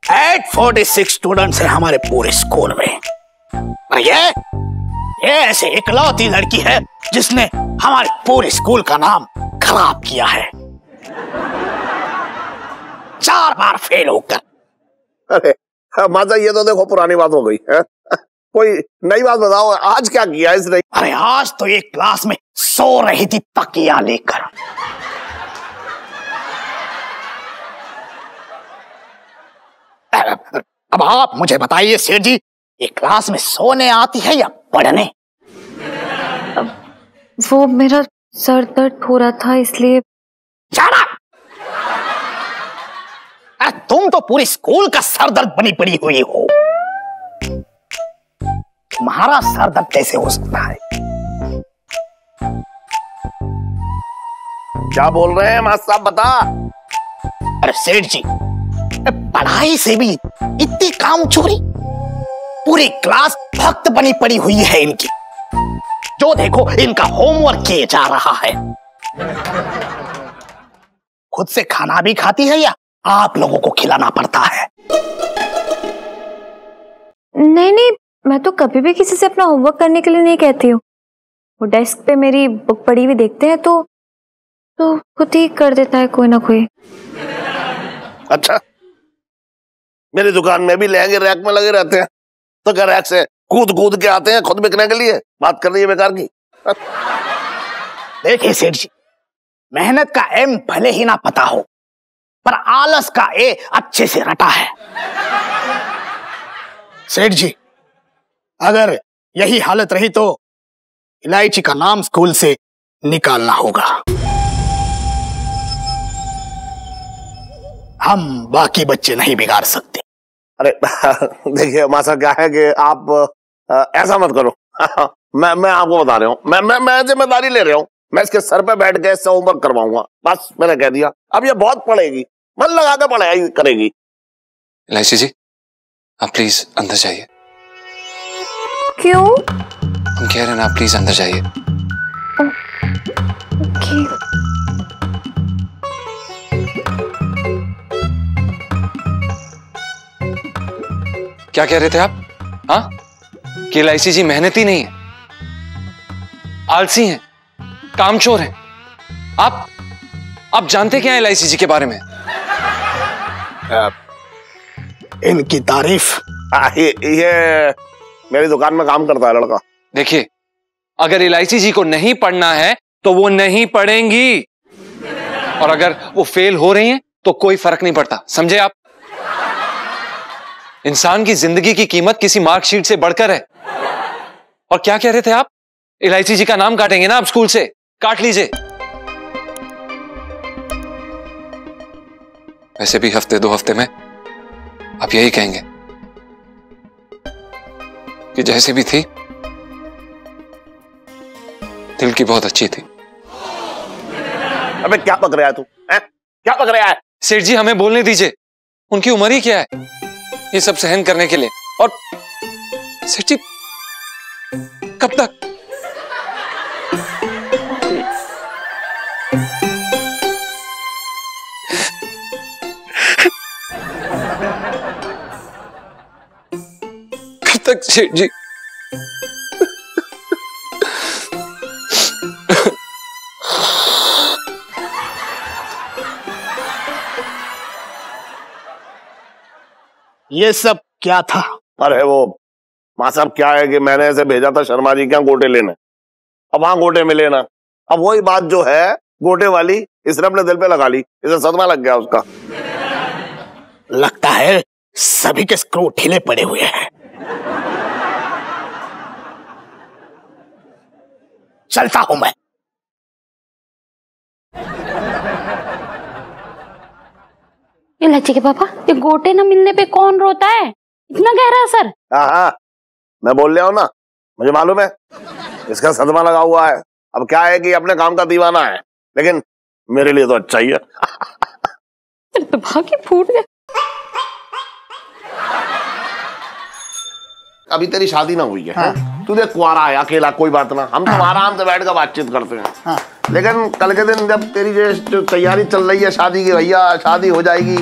एट 46 स्टूडेंट्स हैं हमारे पूरे स्कूल में, और ये ऐसे इकलौती लड़की है जिसने हमारे पूरे स्कूल का नाम खराब किया है, 4 बार फेल होकर। अरे माता, ये तो देखो पुरानी बात हो गई है, कोई नई बात बताओ, आज क्या किया इसने? अरे आज तो एक क्लास में सो रही थी तकिया लेकर। अब आप मुझे बताइए सेठ जी, ये क्लास में सोने आती है या पढ़ने? वो मेरा सर दर्द हो रहा था इसलिए। तुम तो पूरे स्कूल का सरदर्द बनी पड़ी हुई हो, तुम्हारा सरदर्द कैसे हो सकता है? क्या बोल रहे हैं मास्टर साहब, बता। अरे सेठ जी, पढ़ाई से भी इतनी काम चोरी, पूरी क्लास भक्त बनी पड़ी हुई है इनकी, जो देखो इनका होमवर्क किए जा रहा है। खुद से खाना भी खाती है या आप लोगों को खिलाना पड़ता है? नहीं नहीं, मैं तो कभी भी किसी से अपना होमवर्क करने के लिए नहीं कहती हूँ, वो डेस्क पे मेरी बुक पड़ी हुई देखते हैं तो खुद ही कर देता है कोई ना कोई। अच्छा, मेरी दुकान में भी लहंगे रैक में लगे रहते हैं, तो क्या रैक से कूद कूद के आते हैं खुद बिकने के लिए? बात कर रही है बेकार की। देखिए सेठ जी, मेहनत का एम भले ही ना पता हो, पर आलस का ए अच्छे से रटा है। सेठ जी, अगर यही हालत रही तो इलायची का नाम स्कूल से निकालना होगा। हम बाकी बच्चे नहीं बिगाड़ सकते। अरे देखिए मासा, क्या है कि आप ऐसा मत करो। मैं आपको बता रहा हूँ, मैं जिम्मेदारी ले रहा हूँ। मैं इसके सर पे बैठ के इससे होमवर्क करवाऊंगा, बस मैंने कह दिया। अब ये बहुत पढ़ेगी, मन लगा के पढ़ाई करेगी। इलायची जी, आप प्लीज अंदर जाइए। क्यों? हम कह रहे हैं ना, आप प्लीज अंदर जाइए। क्या कह रहे थे आप? हाँ, कि इलायची जी मेहनती नहीं है, आलसी हैं, कामचोर हैं। आप जानते क्या है इलायची जी के बारे में? इनकी तारीफ। ये मेरी दुकान में काम करता है लड़का। देखिए, अगर इलायची जी को नहीं पढ़ना है तो वो नहीं पढ़ेंगी, और अगर वो फेल हो रही हैं तो कोई फर्क नहीं पड़ता, समझे आप? इंसान की जिंदगी की कीमत किसी मार्कशीट से बढ़कर है। और क्या कह रहे थे आप? इलायची जी का नाम काटेंगे ना आप स्कूल से? काट लीजिए। वैसे भी हफ्ते 2 हफ्ते में आप यही कहेंगे कि जैसे भी थी, दिल की बहुत अच्छी थी। अबे क्या पक रहा है तू? क्या पक रहा है? सेठ जी, हमें बोलने दीजिए। उनकी उम्र ही क्या है ये सब सहन करने के लिए? और सेठ जी, कब तक? कब तक सेठ जी? ये सब क्या था? अरे वो मां साहब, क्या है कि मैंने ऐसे भेजा था शर्मा जी के यहाँ गोटे लेने। अब वहां गोटे मिले ना। अब वही बात जो है गोटे वाली, इसने अपने दिल पे लगा ली, इसे सदमा लग गया उसका। लगता है सभी के स्क्रू ढीले पड़े हुए हैं। चलता हूं मैं। इलायची के पापा, ये गोटे न मिलने पे कौन रोता है? इतना गहरा असर? हाँ, मैं बोल रहा हूँ ना, मुझे मालूम है इसका सदमा लगा हुआ है। अब क्या है कि अपने काम का दीवाना है, लेकिन मेरे लिए तो अच्छा ही है। तो भाग्य फूट गया। अभी तेरी शादी ना हुई है। हाँ। तू देख कुआरा है, अकेला, कोई बात ना, हम तो आराम से बैठ कर बातचीत करते हैं। हाँ। लेकिन कल के दिन जब तेरी जो तैयारी चल रही है शादी की, भैया शादी हो जाएगी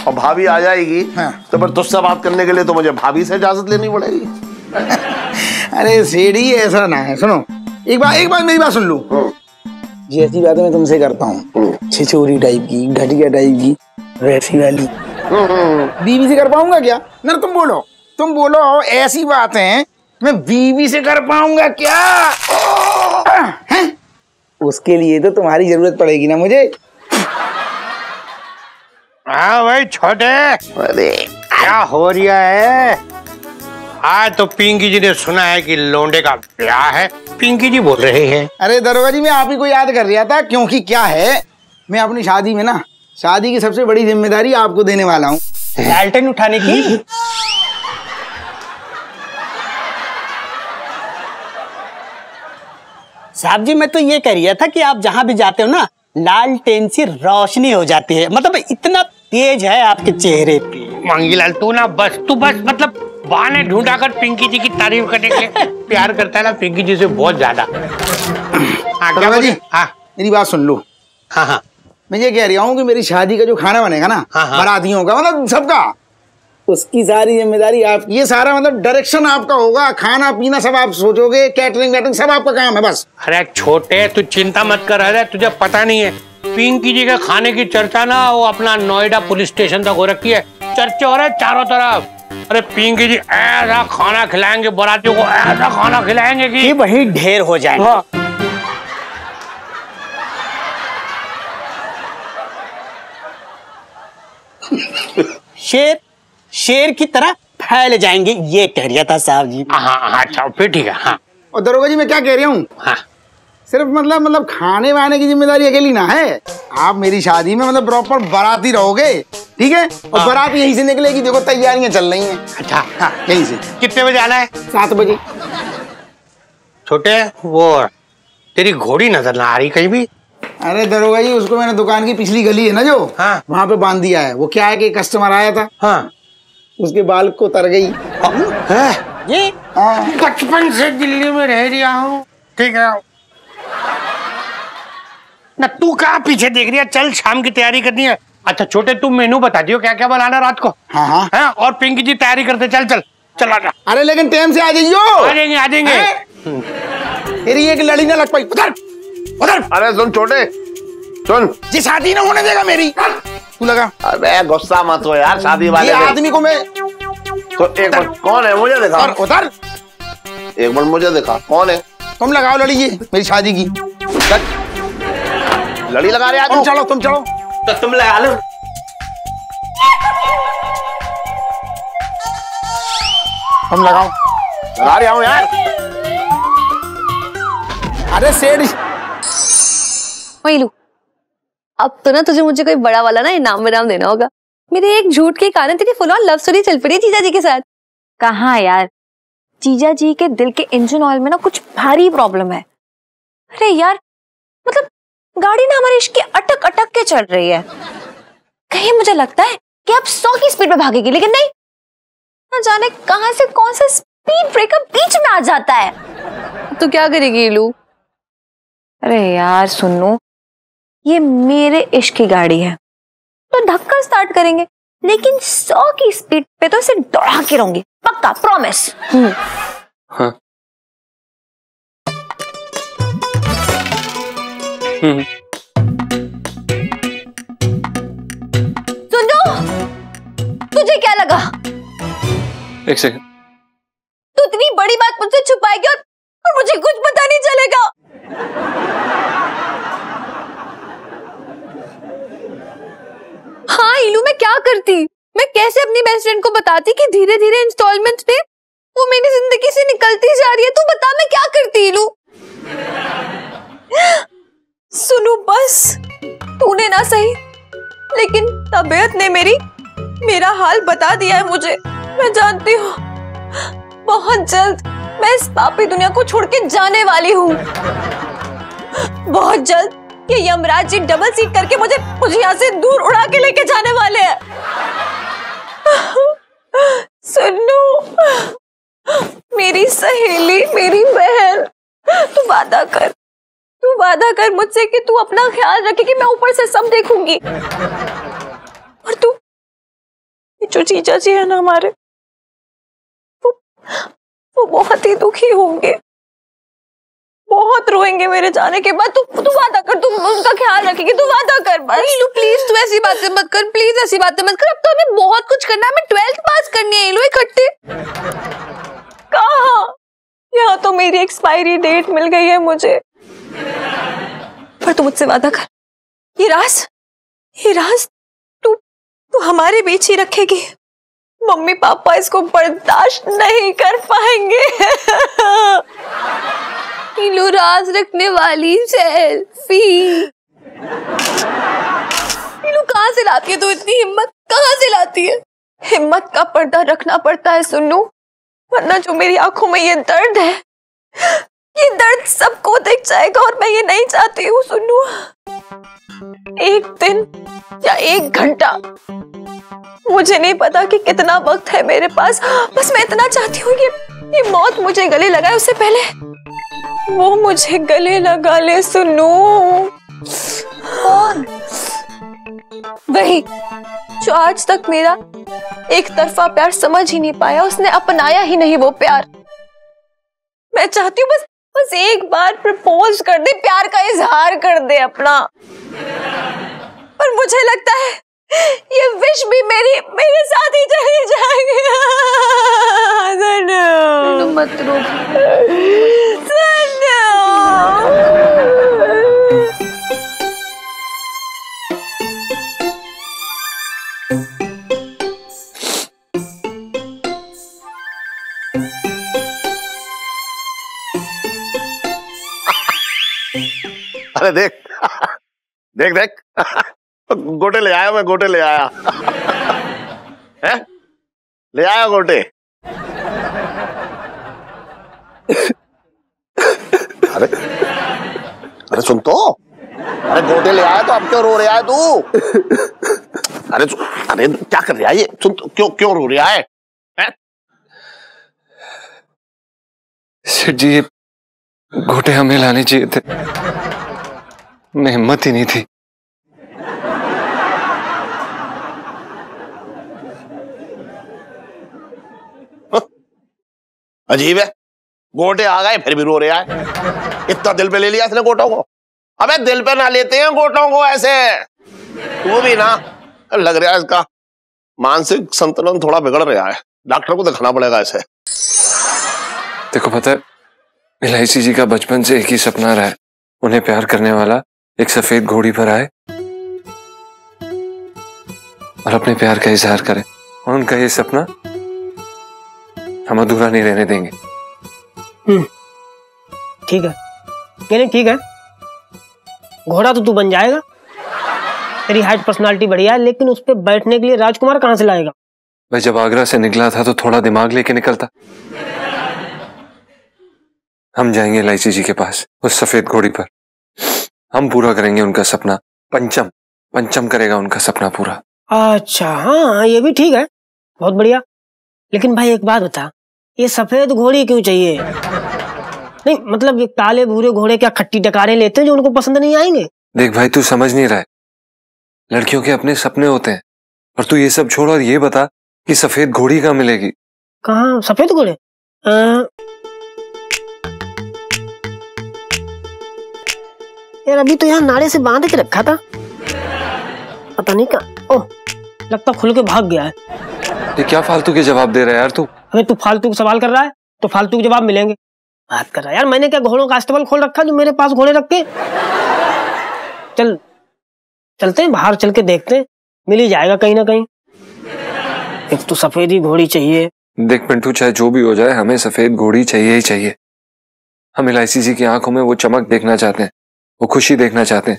और भाभी आ जाएगी। हाँ। तो फिर तुझसे बात करने के लिए तो मुझे भाभी से इजाजत लेनी पड़ेगी। अरे सेठी, ऐसा ना है। सुनो, एक बार मेरी बात सुन लो। जैसी बातें मैं तुमसे करता हूँ, छिछोरी टाइप की, घटिया टाइप की, वैसी वाली बीवी से कर पाऊंगा क्या? ना तुम बोलो ऐसी बातें मैं बीवी से कर पाऊंगा क्या? हैं? उसके लिए तो तुम्हारी जरूरत पड़ेगी ना मुझे। हाँ भाई छोटे, अरे क्या हो रहा है? आज तो पिंकी जी ने सुना है कि लोंडे का ब्याह है। पिंकी जी बोल रहे हैं। अरे दरोगा जी, मैं आप ही को याद कर रहा था, क्योंकि क्या है, मैं अपनी शादी में ना, शादी की सबसे बड़ी जिम्मेदारी आपको देने वाला हूँ। लालटेन उठाने की। साहब जी, मैं तो ये कह रहा था कि आप जहां भी जाते हो ना, लालटेन से रोशनी हो जाती है। मतलब इतना तेज है आपके चेहरे पे। मंगीलाल, तू बस मतलब बहाने ढूंढा कर पिंकी जी की तारीफ करने के लिए प्यार करता है ना पिंकी जी से बहुत ज्यादा। क्या बोले? हाँ, मेरी बात सुन लो। हाँ, मैं ये कह रहा हूँ कि मेरी शादी का जो खाना बनेगा ना, बारातियों का, मतलब सबका, उसकी सारी जिम्मेदारी आप, ये सारा मतलब डायरेक्शन आपका होगा। खाना पीना सब आप सोचोगे, कैटरिंग वैटरिंग सब आपका काम है बस। अरे छोटे, तू चिंता मत कर। अरे तुझे पता नहीं है, पिंकी जी के खाने की चर्चा ना वो अपना नोएडा पुलिस स्टेशन तक हो रखी है। चर्चे हो रहे चारों तरफ। अरे पिंकी जी ऐसा खाना खिलाएंगे बारातियों को, ऐसा खाना खिलाएंगे कि वही ढेर हो जाए। हाँ। शेर शेर की तरह फैल जाएंगे, ये कह रहा था साहब जी। हाँ अच्छा फिर ठीक है। हाँ और दरोगा जी मैं क्या कह रहा हूँ, हाँ सिर्फ मतलब खाने वाने की जिम्मेदारी अकेली ना है, आप मेरी शादी में मतलब प्रॉपर बाराती रहोगे, ठीक है? और बारात यहीं से निकलेगी, देखो तैयारियां चल रही हैं। अच्छा हाँ यहीं से। कितने बजे आना है? 7 बजे। छोटे वो तेरी घोड़ी नजर ना आ रही कहीं भी। अरे दरोगा जी उसको मैंने दुकान की पिछली गली है ना जो, हाँ वहाँ पे बांध दिया है। वो क्या है कि कस्टमर आया था, हाँ उसके बाल को उतर गई। ये बचपन से दिल्ली में रह रहा हूँ, ठीक है ना। तू कहाँ पीछे देख रही है, चल शाम की तैयारी करनी है। अच्छा छोटे तुम मेनू बता दियो क्या क्या बनाना रात को। हाँ हाँ है? और पिंकी जी तैयारी करते, चल चल चल आजा। अरे लेकिन टाइम से आ जाइयो। आ जाएंगे। तेरी एक लड़ी ना लग पाई। उधर उधर। अरे सुन छोटे सुन, जी शादी ना होने देगा मेरी। तू लगा। अबे गुस्सा मत हो यार, शादी वाले आदमी को मैं तो एक बार कौन है मुझे दिखा। उधर एक बार मुझे दिखा कौन है। तुम लगाओ लड़ी, ये मेरी शादी की लड़ी लगा रहे। तुम चलो तुम चलो। तो तुम लगा लो। तुम लगाओ। लगा रहा हूँ यार। अरे सेठ लू, अब तो ना तुझे मुझे कोई बड़ा वाला ना इनाम विनाम देना होगा। मेरे एक झूठ के कारण तेरी फुल ऑन लव स्टोरी चल पड़ी जीजा जी के साथ। कहाँ यार, जीजा जी के दिल के इंजन ऑयल में ना कुछ भारी प्रॉब्लम है। अरे यार मतलब गाड़ी ना हमारे इश्क की अटक अटक के चल रही है। कहीं मुझे लगता है कि अब 100 की स्पीड पे भागेगी, लेकिन नहीं, ना जाने कहां से कौन सा स्पीड ब्रेकर बीच में आ जाता है। तो क्या करेगी लू? अरे यार सुनो, ये मेरे इश्क की गाड़ी है तो धक्का स्टार्ट करेंगे, लेकिन 100 की स्पीड पे तो इसे दौड़ा के रहूंगी, पक्का प्रॉमिस। हाँ सुनो, तुझे क्या लगा? एक सेकंड। तू इतनी बड़ी बात मुझसे छुपाएगी और मुझे कुछ पता नहीं चलेगा। हाँ इलू, मैं क्या करती? मैं कैसे अपनी बेस्ट फ्रेंड को बताती कि धीरे धीरे इंस्टॉलमेंट्स पे वो मेरी जिंदगी से निकलती जा रही है? तू बता मैं क्या करती इलू? सुनो बस, तूने ना सही लेकिन तबीयत ने मेरा हाल बता दिया है मुझे। मैं जानती हूँ बहुत जल्द मैं इस पापी दुनिया को छोड़ के जाने वाली हूँ। बहुत जल्द ये यमराज जी डबल सीट करके मुझे यहाँ से दूर उड़ा के लेके जाने वाले हैं। सुनो मेरी सहेली, मेरी बहन, तू वादा कर मुझसे कि तू अपना ख्याल रखेगी, मैं ऊपर से सब देखूंगी। और तू, जो जीजा जी है ना हमारे, वो बहुत ही दुखी होंगे, बहुत रोएंगे मेरे जाने के बाद। तू वादा कर, तू उनका ख्याल रखेगी, तू वादा कर बस। नीलू प्लीज तू ऐसी बातें मत कर, प्लीज ऐसी बातें मत कर। अब तो हमें बहुत कुछ करना है, हमें 12th पास करनी है नीलू इकट्ठे। कहाँ? यहाँ तो मेरी एक्सपायरी डेट मिल गई है मुझे। पर तू मुझसे वादा कर, ये राज तू हमारे बीच ही रखेगी। मम्मी पापा इसको बर्दाश्त नहीं कर पाएंगे। नीलू राज रखने वाली सेल्फी। नीलू कहाँ से लाती है तू इतनी हिम्मत, कहाँ से लाती है? हिम्मत का पर्दा रखना पड़ता है सुन्नू, वरना जो मेरी आंखों में ये दर्द है, ये दर्द सबको दिख जाएगा और मैं ये नहीं चाहती हूँ सुन्नू। एक दिन या 1 घंटा, मुझे नहीं पता कि कितना वक्त है मेरे पास, बस मैं इतना चाहती हूँ ये मौत मुझे गले लगाए उससे पहले वो मुझे गले लगा ले सुन्नू। कौन? वही जो आज तक मेरा एक तरफा प्यार समझ ही नहीं पाया, उसने अपनाया ही नहीं वो प्यार। मैं चाहती हूँ बस एक बार प्रपोज कर दे, प्यार का इजहार कर दे अपना। पर मुझे लगता है ये विश भी मेरे साथ ही चली जाएगी। सुनो मत रो, सुनो। अरे देख देख देख गोटे ले आया, मैं गोटे ले आया। है? ले आया गोटे। अरे अरे सुन तो, अरे गोटे ले आया तो अब क्यों रो रहा है तू? अरे अरे क्या कर रहा है ये? सुन तो, क्यों क्यों रो रहा है? सेठ जी, ये घोटे हमें लाने चाहिए थे, मैं हिम्मत ही नहीं थी। अजीब है, गोटे आ गए फिर भी रो रहा है। इतना दिल पे ले लिया इसने गोटों को। अबे दिल पे ना लेते हैं गोटों को ऐसे। तू भी ना, लग रहा है इसका मानसिक संतुलन थोड़ा बिगड़ रहा है, डॉक्टर को दिखाना पड़ेगा इसे। देखो पता है, इलायची जी का बचपन से एक ही सपना रहा है, उन्हें प्यार करने वाला एक सफेद घोड़ी पर आए और अपने प्यार का इजहार करे, और उनका ये सपना हम अधूरा नहीं रहने देंगे। ठीक है, नहीं ठीक है, घोड़ा तो तू बन जाएगा, तेरी हाइट पर्सनालिटी बढ़िया है, लेकिन उस पे बैठने के लिए राजकुमार कहां से लाएगा? भाई जब आगरा से निकला था तो थोड़ा दिमाग लेके निकलता। हम जाएंगे इलायची जी के पास उस सफेद घोड़ी पर, हम पूरा करेंगे उनका सपना। पंचम पंचम करेगा उनका सपना पूरा। अच्छा हाँ, ये भी ठीक है, बहुत बढ़िया। लेकिन भाई एक बात बता, ये सफेद घोड़ी क्यों चाहिए? नहीं मतलब ये काले भूरे घोड़े क्या खट्टी डकारे लेते हैं जो उनको पसंद नहीं आएंगे? देख भाई तू समझ नहीं रहा है, लड़कियों के अपने सपने होते हैं, और तू ये सब छोड़ और ये बता कि सफेद घोड़ी कहाँ मिलेगी? कहाँ सफेद घोड़े? यार अभी तो यहाँ नाड़े से बांध के रखा था, पता नहीं कहाँ। ओह लगता खुल के भाग गया है। ये क्या फालतू के जवाब दे रहा है यार तू? अरे तू फालतू सवाल कर रहा है तो फालतू के जवाब मिलेंगे। बात कर रहा है यार, मैंने क्या घोड़ों का अस्तबल खोल रखा जो मेरे पास घोड़े रख के? चल चलते हैं बाहर, चल के देखते हैं, मिल ही जाएगा कहीं ना कहीं। एक तो सफेद ही घोड़ी चाहिए। देख पिंटू, चाहे जो भी हो जाए हमें सफेद घोड़ी चाहिए ही चाहिए। हम इलायची जी की आंखों में वो चमक देखना चाहते हैं, वो खुशी देखना चाहते हैं,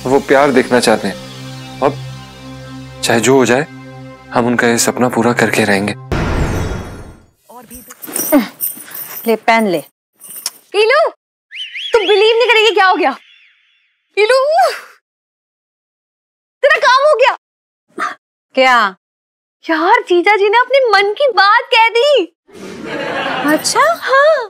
वो प्यार देखना चाहते हैं, और चाहे जो हो जाए हम उनका ये सपना पूरा करके रहेंगे। ले पेन ले। इलू, तू बिलीव नहीं करेगी क्या हो गया। इलू, तेरा काम हो गया। क्या यार, जीजा जी ने अपने मन की बात कह दी। अच्छा हाँ,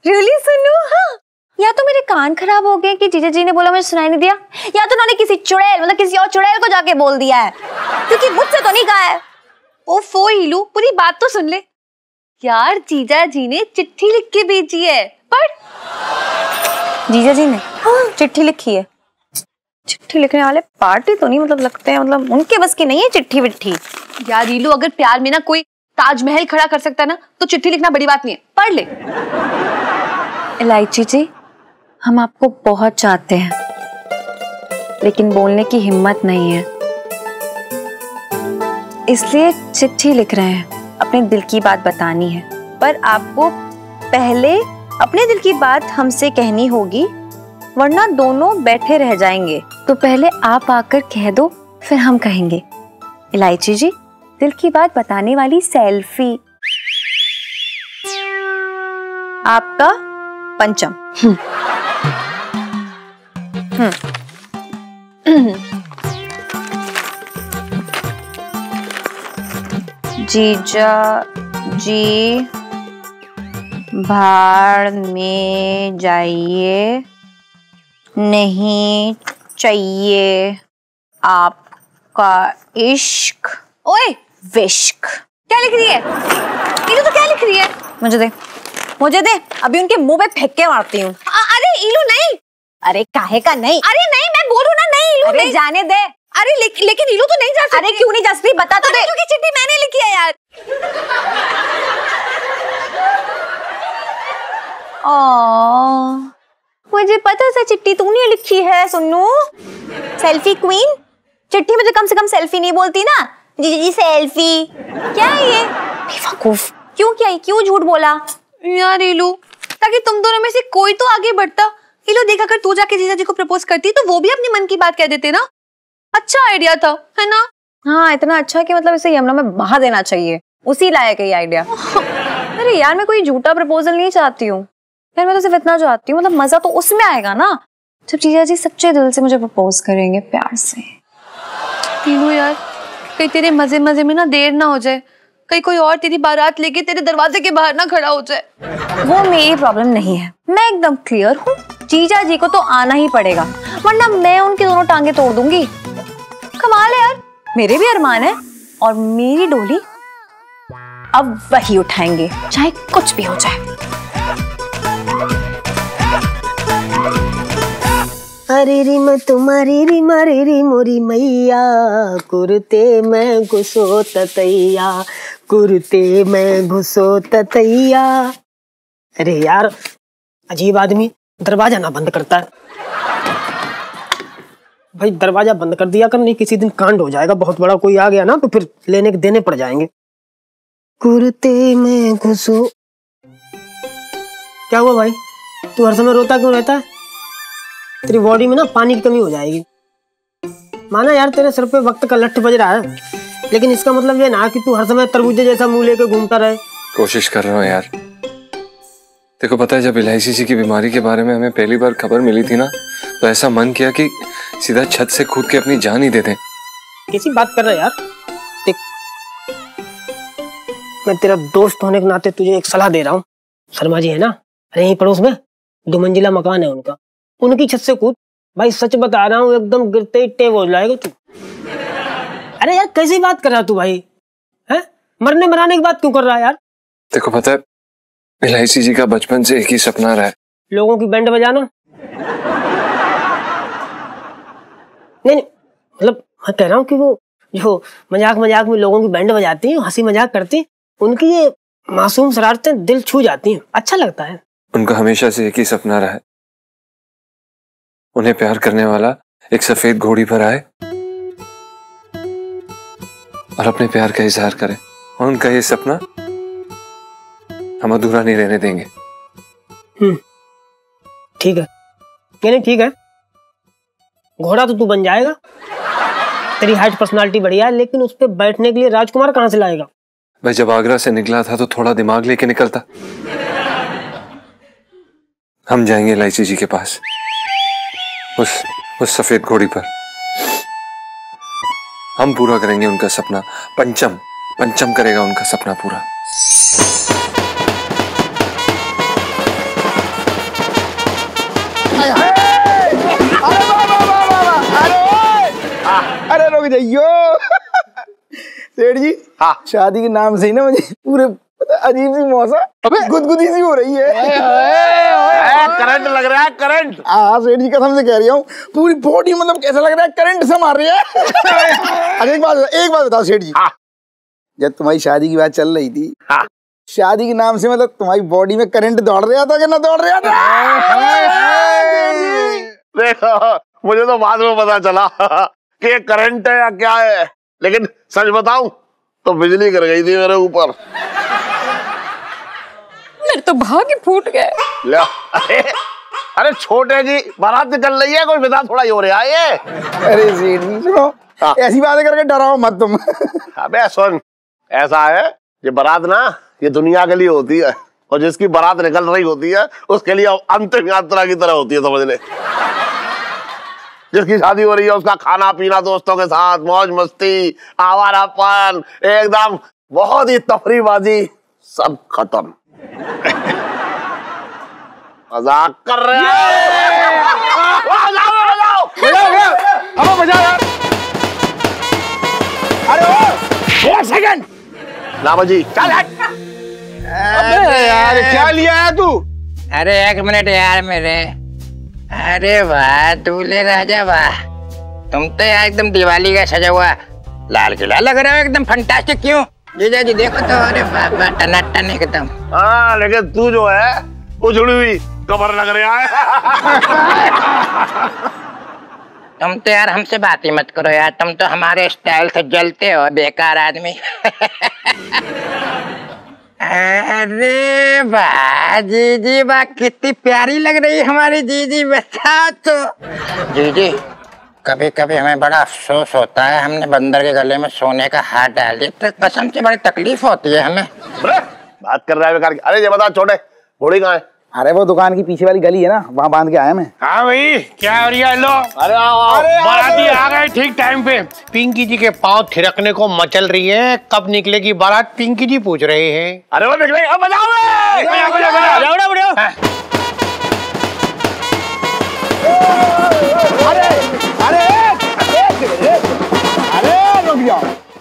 रियली सुनो। हाँ, या तो मेरे कान खराब हो गए कि जीजा जी ने बोला मुझे सुनाई नहीं दिया, या तो उन्होंने किसी चुड़ैल मतलब किसी और चुड़ैल को जाके बोल दिया है, क्योंकि मुझसे तो नहीं कहा है। ओफो इलू, पूरी बात तो सुन ले। यार जीजा जी ने चिट्ठी लिख के भेजी है। पर जीजा जी ने हाँ चिट्ठी लिखी है। चिट्ठी लिखने वाले पार्टी तो नहीं मतलब लगते हैं, मतलब उनके बस की नहीं है चिट्ठी विट्ठी। यार रीलू, अगर प्यार में ना कोई ताजमहल खड़ा कर सकता है ना, तो चिट्ठी लिखना बड़ी बात नहीं है, पढ़ ले। इलायची जी, हम आपको बहुत चाहते हैं, लेकिन बोलने की हिम्मत नहीं है, इसलिए चिट्ठी लिख रहे हैं, अपने दिल की बात बतानी है। पर आपको पहले अपने दिल की बात हमसे कहनी होगी, वरना दोनों बैठे रह जाएंगे। तो पहले आप आकर कह दो, फिर हम कहेंगे। इलायची जी, दिल की बात बताने वाली सेल्फी। आपका पंचम। जीजा जी भाड़ में जाइए, नहीं चाहिए आपका इश्क। ओए विश्क, क्या लिख रही है? इलू तो क्या लिख रही है? मुझे दे, मुझे दे, अभी उनके मुंह पे फेंक के मारती हूँ। अरे इलू नहीं। अरे काहे का नहीं? अरे नहीं, मैं बोलूँ ना नहीं इलू। अरे नहीं। जाने दे। अरे लेकिन इलू तो नहीं जा सकती। अरे क्यों नहीं जा सकती, बता तो दे। क्योंकि चिट्ठी मैंने लिखी है यार। मुझे पता था चिट्ठी तूने लिखी है सुन्नू। सेल्फी क्वीन, चिट्ठी में तो कम से कम सेल्फी नहीं बोलती ना। जी सेल्फी क्या है ये? बेवकूफ, क्यों क्या है? क्यों झूठ बोला? यार इलू, ताकि तुम दोनों में से कोई तो आगे बढ़ता, ये लो देख, अगर तू जाके जीजा जी को प्रपोज करती तो वो भी अपने मन की बात कह देते ना। अच्छा आइडिया था, है ना? हाँ, इतना अच्छा कि मतलब इसे यमुना में बहा देना चाहिए, उसी लायक है ये आइडिया। अरे यार, मैं कोई झूठा प्रपोजल नहीं चाहती हूँ यार, मैं तो सिर्फ इतना चाहती हूँ, मतलब मजा तो उसमें आएगा ना जब जीजा जी सच्चे दिल से मुझे प्रपोज करेंगे, प्यार से। तीनों यार, कहीं तेरे मजे मजे में ना देर ना हो जाए, कहीं कोई और तेरी बारात लेके तेरे दरवाजे के बाहर ना खड़ा हो जाए। वो मेरी प्रॉब्लम नहीं है, मैं एकदम क्लियर हूँ, जीजा जी को तो आना ही पड़ेगा, वरना मैं उनकी दोनों टांगे तोड़ दूंगी। कमाल है यार, मेरे भी अरमान है और मेरी डोली अब वही उठाएंगे, चाहे कुछ भी हो जाए। अरे री मैं तुम्हारी री मारी री मोरी मैया, कुर्ते में घुसो ततैया, कुर्ते में घुसो ततैया। अरे यार, अजीब आदमी दरवाजा ना बंद करता है भाई, दरवाजा बंद कर दिया कर, नहीं किसी दिन कांड हो जाएगा बहुत बड़ा, कोई आ गया ना तो फिर लेने के देने पड़ जाएंगे। कुर्ते में घुसो। क्या हुआ भाई, तू हर समय रोता क्यों रहता है? तेरी बॉडी में ना पानी की कमी हो जाएगी। माना यार तेरे सर पे वक्त का लठ बज रहा है, लेकिन इसका मतलब ये ना कि तू हर समय तरबूजे जैसा मुंह लेके घूमता रहे। कोशिश कर रहा हूँ यार। देखो पता है, जब इलायची जी की बीमारी के बारे में हमें पहली बार खबर मिली थी ना, तो ऐसा मन किया कि सीधा छत से कूद के अपनी जान ही दे दें। कैसी बात कर रहा है यार? देख, मैं तेरा दोस्त होने के नाते तुझे एक सलाह दे रहा हूँ। शर्मा जी है ना, अरे यहीं पड़ोस में 2 मंजिला मकान है उनका, उनकी छत से कूद भाई, सच बता रहा हूँ, एकदम गिरते ही टेव हो जाएगा तू। अरे यार कैसी बात कर रहा तू भाई, है? मरने मराने की बात क्यों कर रहा है यार? देखो पता है, इलायची जी का बचपन से एक ही सपना रहा है, लोगों की बैंड बजाना। नहीं मतलब मैं कह रहा हूँ कि वो जो मजाक मजाक में लोगों की बैंड बजाती हैं, हंसी मजाक करती हैं, उनकी ये मासूम शरारतें दिल छू जाती हैं, अच्छा लगता है। उनका हमेशा से एक ही सपना रहा है, उन्हें प्यार करने वाला एक सफेद घोड़ी पर आए और अपने प्यार का इजहार करे, और उनका ये सपना हम अधूरा नहीं रहने देंगे। ठीक है, यानी ठीक है, घोड़ा तो तू बन जाएगा, तेरी हाइट पर्सनालिटी बढ़िया है, लेकिन उस पे बैठने के लिए राजकुमार कहां से लाएगा? भाई जब आगरा से निकला था तो थोड़ा दिमाग लेके निकलता। हम जाएंगे इलायची जी के पास, उस सफेद घोड़ी पर, हम पूरा करेंगे उनका सपना, पंचम करेगा उनका सपना पूरा। अरे रुक जाइयो सेठ जी। हाँ, शादी के नाम से ही ना मुझे पूरे अजीब सी मौसम गुदगुदी सी हो रही है। करंट लग रहा है, करंट। हाँ सेठ जी कसम से कह रही हूँ, पूरी बॉडी मतलब कैसा लग रहा है, करंट से मार रही है। अरे एक बात बताओ सेठ जी। हाँ। जब तुम्हारी शादी की बात चल रही थी, हाँ, शादी के नाम से मतलब तुम्हारी बॉडी में करंट दौड़ रहा था कि ना दौड़ रहा था? देखो मुझे तो बाद में पता चला कि करंट है या क्या है, लेकिन सच बताऊं तो बिजली गिर गई थी मेरे ऊपर, मेरे तो भाग्य फूट गए। अरे छोटे जी, बारात निकल रही है, कोई विदा थोड़ा ही हो रहा है ये। अरे सेठ जी सुनो, ऐसी बातें करके डराओ मत तुम। अबे सुन, ऐसा है ये बारात ना, ये दुनिया के लिए होती है, और जिसकी बारात निकल रही होती है उसके लिए अंतिम यात्रा की तरह होती है, समझ ले। जिसकी शादी हो रही है उसका खाना पीना दोस्तों के साथ, मौज मस्ती, आवारापन, एकदम बहुत ही तफरीबाजी, सब खत्म। मजाक कर रहे हैं? अरे एक सेकंड लामा जी, चल अबे यार क्या लिया है तू? अरे 1 मिनट यार मेरे। अरे वाह दूल्हे राजा वाह, तुम तो यार एकदम दिवाली का सजा हुआ लाल किला लग रहा है, एकदम फंटास्टिक। क्यों जीजा जी देखो तो, अरे बाबा टनाटन एकदम। हाँ लेकिन तू जो है उजड़ी हुई कमर लग रहा है। तुम तो यार हमसे बात ही मत करो यार, तुम तो हमारे स्टाइल से जलते हो बेकार आदमी। अरे वाह जीजी वाह, कितनी प्यारी लग रही है हमारी जीजी। बताओ तो जीजी, कभी कभी हमें बड़ा अफसोस होता है, हमने बंदर के गले में सोने का हाथ डाल दिया, तो कसम से बड़ी तकलीफ होती है हमें। बात कर रहा है बेकार की। अरे ये बता छोटे, घोड़ी कहाँ है? अरे वो दुकान की पीछे वाली गली है ना, वहाँ बांध के आया मैं। हाँ भाई, क्या हो रही है? लो अरे बाराती आ गए ठीक टाइम पे। पिंकी जी के पाँव थिरकने को मचल रही है, कब निकलेगी बारात पिंकी जी पूछ रहे हैं। अरे वो निकलेगी, अब बजाओ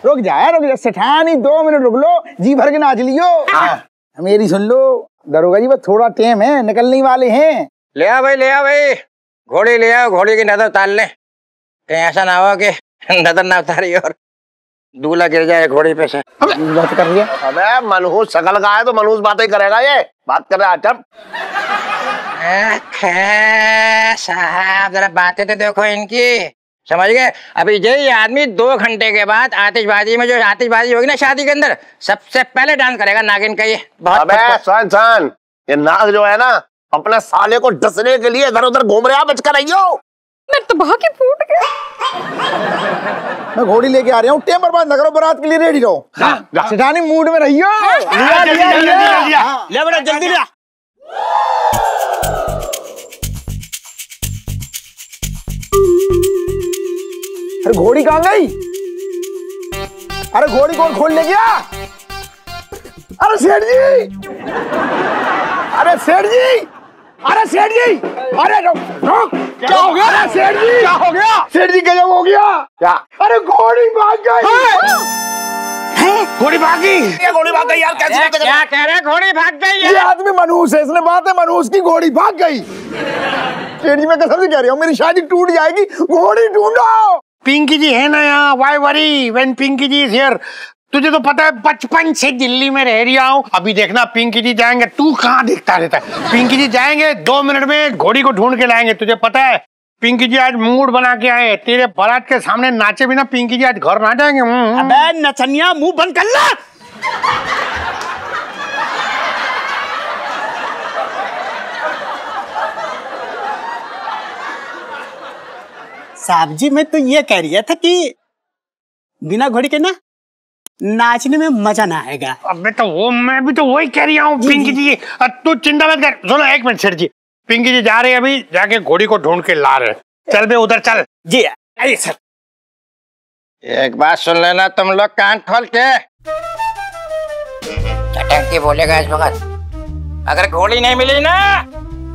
रुक जा सेठानी, 2 मिनट रुक लो, जी भर के नाच लियो। मेरी सुन लो दरोगा जी, बस थोड़ा टाइम है, निकलने वाले हैं। ले आ भाई घोड़ी ले आओ, घोड़ी की नजर उतार ले, कहीं ऐसा ना हो कि नजर ना उतारी और दूल्हा गिर जाए घोड़ी पे से। बात कर रही है। अबे मनहूस शकल का है तो मनहूस बातें करेगा, ये बात कर रहा है। साहब जरा बातें तो देखो इनकी, समझ गए? अभी यही आदमी 2 घंटे के बाद आतिशबाजी में, जो आतिशबाजी होगी ना शादी के अंदर, सबसे पहले डांस करेगा नागिन का। ये बहुत सन ये नाग जो है ना, अपने साले को डसने के लिए इधर उधर घूम रहा, बच कर रहियो। मैं तो भाग के फूट गया। मैं घोड़ी लेके आ रहा हूँ, टाइम बर्बाद न करो, बारात के लिए रेडी रहो। सेठानी मूड में रहियो। ले बेटा जल्दी ले। अरे घोड़ी कहाँ गई? अरे घोड़ी कौन खोल ले गया? अरे सेठ जी, अरे सेठ जी, अरे सेठ जी, अरे रुक, क्या हो गया? अरे सेठ जी, क्या हो गया? सेठ जी गजब हो गया। क्या? अरे घोड़ी भाग गई। घोड़ी भाग गई यार, कैसे? क्या कह रहे? घोड़ी भाग गई है? ये आदमी मनहूस है, इसने बात है मनहूस की, घोड़ी भाग गई। सेठ जी मैं कसम से कह रहा हूँ, मेरी शादी टूट जाएगी, घोड़ी ढूंढो। पिंकी जी है ना यहाँ, why worry when Pinky ji is here. तुझे तो पता है बचपन से दिल्ली में रह रहा हूँ। अभी देखना पिंकी जी जाएंगे, तू कहाँ देखता रहता है? पिंकी जी जाएंगे 2 मिनट में, घोड़ी को ढूंढ के लाएंगे। तुझे पता है पिंकी जी आज मूड बना के आए, तेरे बारात के सामने नाचे बिना पिंकी जी आज घर ना जाएंगे। अबे नचनिया, मुंह बंद कर ला। साहब जी मैं तो ये कह रही था कि बिना घोड़ी के ना नाचने में मजा ना आएगा। अबे तो वो मैं भी तो वही कह रही हूँ पिंकी जी, तू चिंता मत कर। सुनो 1 मिनट सेठ जी, पिंकी जी जा रहे हैं, अभी जाके घोड़ी को ढूंढ के ला रहे। चल बे उधर चल। जी आइए सर। एक बात सुन लेना तुम लोग कान खोल के, चटंकी बोलेगा इस वक्त, अगर घोड़ी नहीं मिली ना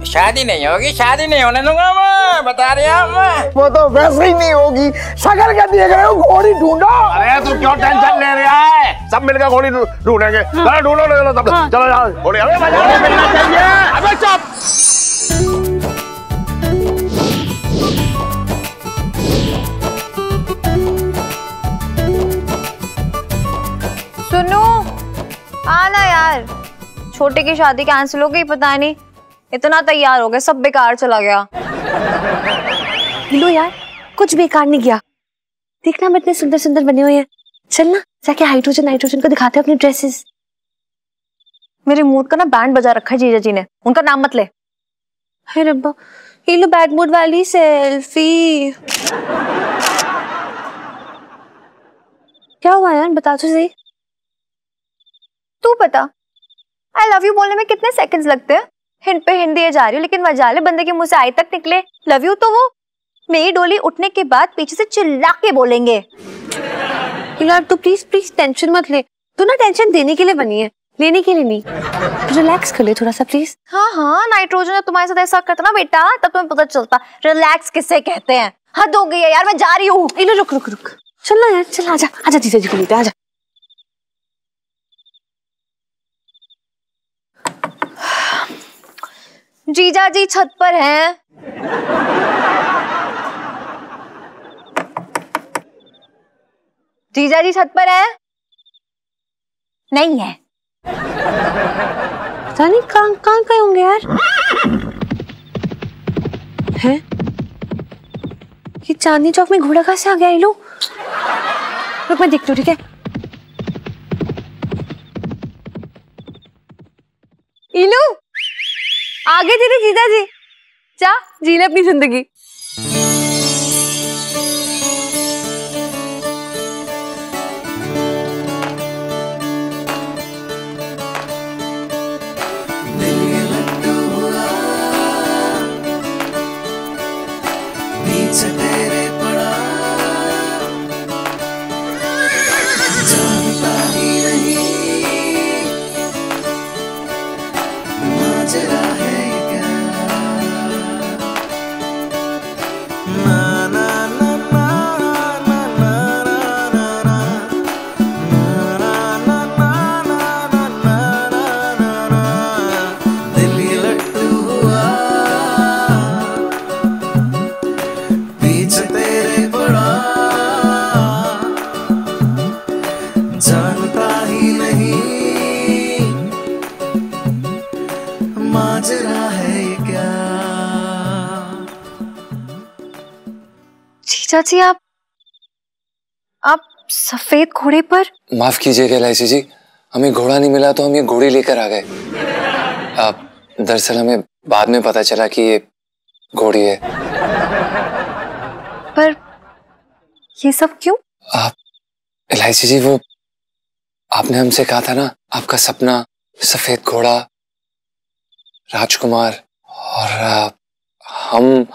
शादी नहीं होगी, शादी नहीं होने दूंगा मैं, बता रहा हूँ। वो तो वैसे ही नहीं होगी, शक्ल क्या देख रहे हो? घोड़ी ढूंढो। अरे तू क्यों टेंशन ले रहा है? सब मिलकर घोड़ी ढूंढेंगे। ढूंढो चलो जाओ घोड़ी। अबे मिलना चाहिए। अबे चुप। सुनो आना यार, छोटे की शादी कैंसिल हो गई, पता नहीं इतना तैयार हो गए, सब बेकार चला गया। लो यार, कुछ बेकार नहीं गया। देखना हम इतने सुंदर सुंदर बने हुए हैं। चल ना जाके हाइड्रोजन नाइट्रोजन को दिखाते हैं अपनी ड्रेसेस। मेरे मूड का ना बैंड बजा रखा है जीजा जी ने, उनका नाम मत ले। हे रब्बा, ये लो बैड मूड वाली सेल्फी। क्या हुआ यार, बता तो सही। तू बता, आई लव यू बोलने में कितने सेकंड्स लगते हैं? हिंट पे हिंट दिए जा रही हूँ, लेकिन मजाले बंदे के मुंह से आई तक निकले लव यू तो वो मेरी डोली उठने के बाद पीछे से चिल्ला के बोलेंगे। यार तू प्लीज प्लीज टेंशन मत ले, तू ना टेंशन देने के लिए बनी है, लेने के लिए नहीं। रिलैक्स कर ले थोड़ा सा प्लीज। हाँ हाँ, नाइट्रोजन तुम्हारे साथ ऐसा करता ना बेटा, तब तुम्हें पता चलता रिलैक्स किसे कहते हैं। हद हो गई है यार, मैं जा रही हूँ। रुक रुक रुक, चल ना यार, चल आजा आजा, जीजा जी को लेते आजा। जीजा जी छत पर हैं। जीजा जी छत पर है? नहीं है, पता नहीं कहाँ गए होंगे यार। हैं? ये चांदनी चौक में घोड़ा कहाँ से आ गया? ये लो, रुक मैं देखती हूँ, ठीक है? इलू आगे तेरे जीजा जी, जा जी ले अपनी जिंदगी। चाची आप सफेद घोड़े पर? माफ कीजिएगा इलायची जी, हमें घोड़ा नहीं मिला तो हम ये घोड़ी लेकर आ गए। दरअसल हमें बाद में पता चला कि ये घोड़ी है। पर ये सब क्यों? इलायची जी, वो आपने हमसे कहा था ना, आपका सपना सफेद घोड़ा, राजकुमार, और हम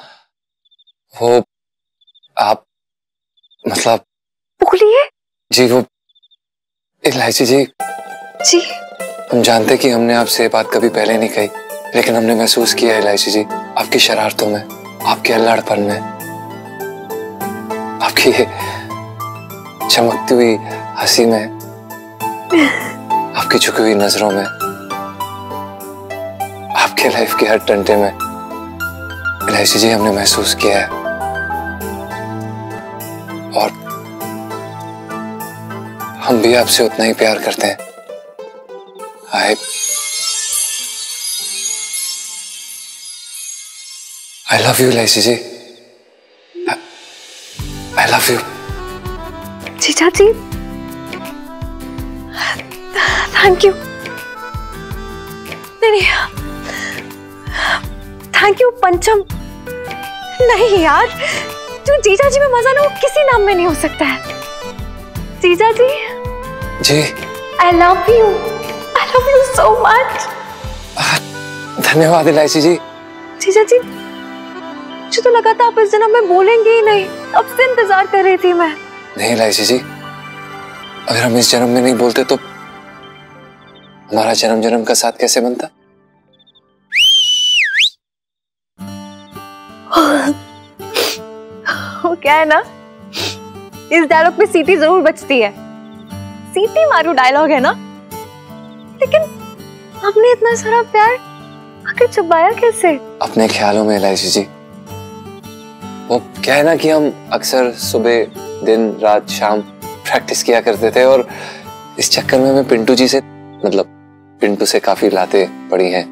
वो आप मतलब बोलिए। जी वो इलायची जी, हम जानते कि हमने आपसे ये बात कभी पहले नहीं कही, लेकिन हमने महसूस किया इलायची जी, आपकी शरारतों में, आपके अल्लाड़पन में, आपकी चमकती हुई हंसी में, आपकी झुकी हुई नजरों में, आपके लाइफ के हर टंटे में इलायची जी हमने महसूस किया है। और हम भी आपसे उतना ही प्यार करते हैं। आई लव यू इलायची जी, आई लव यू। जीजा जी, थैंक यू। नहीं थैंक यू पंचम। नहीं यार, जो जीजा जी में मजा ना वो किसी नाम में नहीं हो सकता है। जीजा जी जी, I love you so much। धन्यवाद इलायची जी। जीजा जी, मुझे तो लगा था आप इस जन्म में बोलेंगे ही नहीं, अब से इंतजार कर रही थी मैं। नहीं इलायची जी, अगर हम इस जन्म में नहीं बोलते तो हमारा जन्म जन्म का साथ कैसे बनता? वो क्या है ना, इस डायलॉग पे सीटी जरूर बचती है, सीटी मारू डायलॉग है ना, लेकिन आपने इतना सारा प्यार आखिर छुपाया कैसे? अपने ख्यालों में इलायची जी। वो क्या है ना कि हम अक्सर सुबह दिन रात शाम प्रैक्टिस किया करते थे, और इस चक्कर में हमें पिंटू जी से, मतलब पिंटू से काफी लाते पड़ी हैं।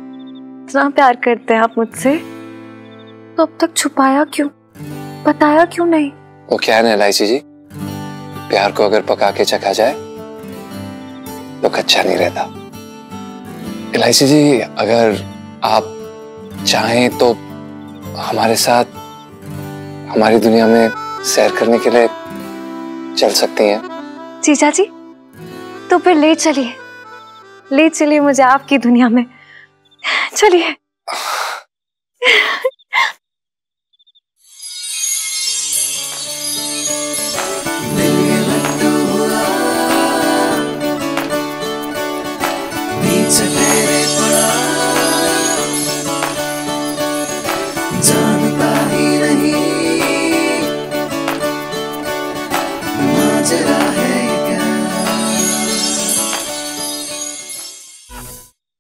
इतना प्यार करते हैं आप मुझसे, तो अब तक छुपाया क्यों, बताया क्यों नहीं? वो क्या है ना इलायची जी, प्यार को अगर पका के चखा जाए तो कच्चा नहीं रहता। इलायची जी, अगर आप चाहें तो हमारे साथ हमारी दुनिया में सैर करने के लिए चल सकती हैं। जीजा जी, तो फिर ले चलिए मुझे आपकी दुनिया में, चलिए।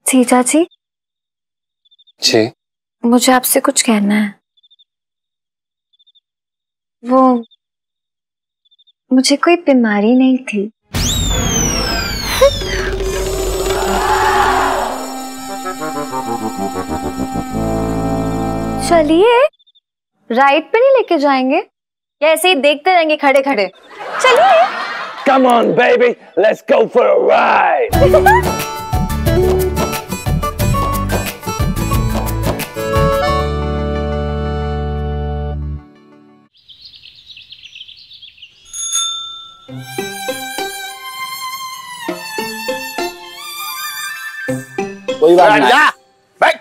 जीजा जी, जी, मुझे आपसे कुछ कहना है। वो मुझे कोई बीमारी नहीं थी। चलिए, राइड पे नहीं लेके जाएंगे या ऐसे ही देखते रहेंगे खड़े खड़े? चलिए। Come on baby, let's go for a ride। कोई बात नहीं। जा बैठ,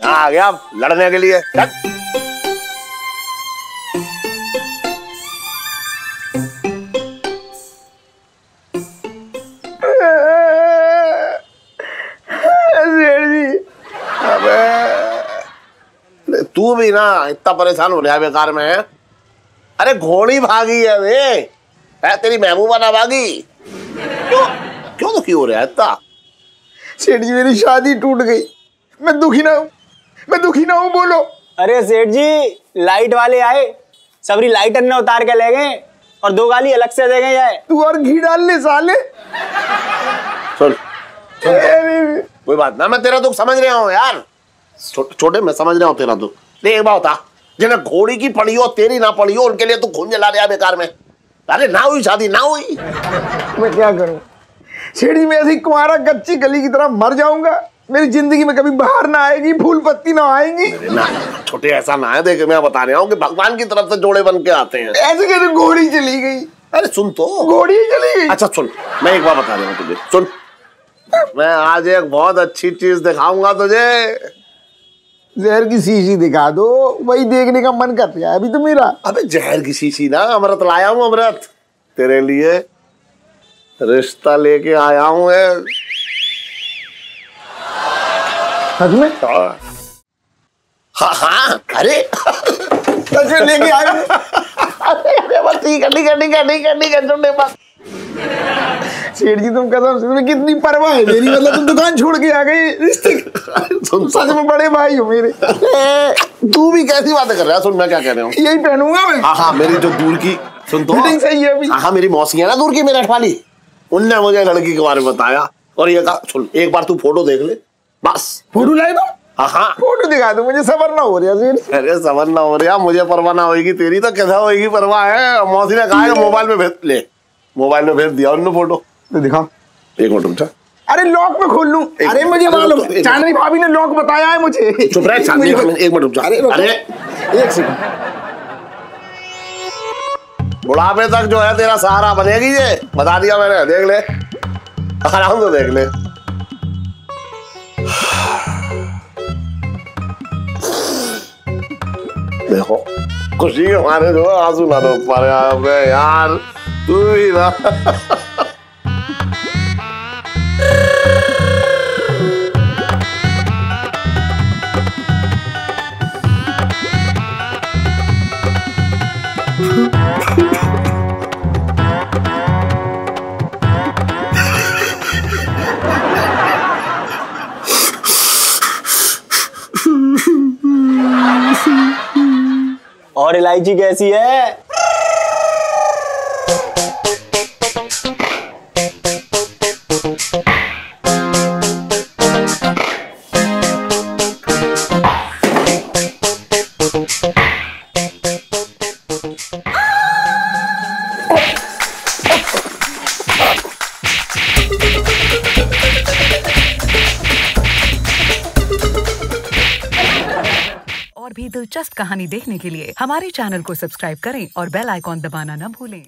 आ गया लड़ने के लिए। तू भी ना इतना परेशान हो रहा है बेकार में है। अरे घोड़ी भागी है वे, है तेरी महबूबा ना भागी। क्यों दुखी हो रहा है इतना? सेठ जी मेरी शादी टूट गई, मैं दुखी ना हूँ, मैं दुखी ना हूँ बोलो। अरे सेठ जी लाइट वाले आए, सबरी लाइट अन्ना उतार के ले गए और 2 गाली अलग से दे गए। जाए तू और घी डाल ले साले। सुन कोई बात ना, मैं तेरा दुख समझ रहा हूँ यार। छोटे मैं समझ रहा हूँ तेरा दुख। एक बात बता, जिन्हें घोड़ी की पड़ी हो तेरी ना पड़ी हो उनके लिए तू खून जला रहा बेकार में। अरे ना हुई शादी ना हुई, मैं क्या करूं सेठ जी? मैं ऐसी कुंवारा कच्ची कली की तरह मर जाऊंगा, मेरी जिंदगी में कभी बाहर ना आएगी, फूल पत्ती ना आएगी। ना छोटे ऐसा ना है, देख मैं बता रहा हूँ कि भगवान की तरफ से जोड़े बन के आते हैं। ऐसे कैसे घोड़ी चली गई? अरे सुन तो, घोड़ी चली गई। अच्छा सुन, मैं एक बार बता रहा हूँ तुझे, सुन। मैं आज एक बहुत अच्छी चीज दिखाऊंगा तुझे। जहर की शीशी दिखा दो, वही देखने का मन कर रहा है अभी तो मेरा। अबे जहर की शीशी ना, अमृत लाया हूँ, अमृत तेरे लिए रिश्ता लेके आया हूँ। सच में? हाँ अरे सच में लेके आए? अरे ठीक है सेठ जी तुम कसम से, तुम्हें कितनी परवाह है मेरी, मतलब तुम दुकान छोड़ के आ गए रिश्ते। सच में बड़े भाई हो मेरे। तू भी कैसी बातें कर रहा है? सुन मैं क्या कह रहा हूँ, यही पहनूंगा मैं। हाँ मेरी जो दूर की, सुन तो सही है अभी। हाँ मेरी मौसी है ना दूर की मेरठ वाली, उनने मुझे लड़की के बारे में बताया और ये कहा सुन एक बार तू फोटो देख ले बस। फोटो लाए दो? हाँ फोटो दिखा दो, मुझे सबर ना हो रहा सेठ। अरे सबर ना हो रहा, मुझे परवाह ना होगी, तेरी तो कैसा होगी परवाह है। मौसी ने कहा मोबाइल में भेज ले, मोबाइल में भेज दिया उन्होंने फोटो। तो दिखाओ एक मिनट रुक जा। अरे लॉक में खोल लूं? अरे मुझे मालूम, चांदनी भाभी ने लॉक बताया है मुझे। चुप रह चांदनी, एक मिनट रुक जा। अरे एक सेकंड, बुढ़ापे तक जो है तेरा सहारा बनेगी ये, बता दिया मैंने। देख ले आराम से देख ले। देखो खुशी के मारे जो आंसू ना रोक पा रहे यार, तू ही ना। और इलायची कैसी है? और भी दिलचस्प कहानी देखने के लिए हमारे चैनल को सब्सक्राइब करें और बेल आइकॉन दबाना न भूलें।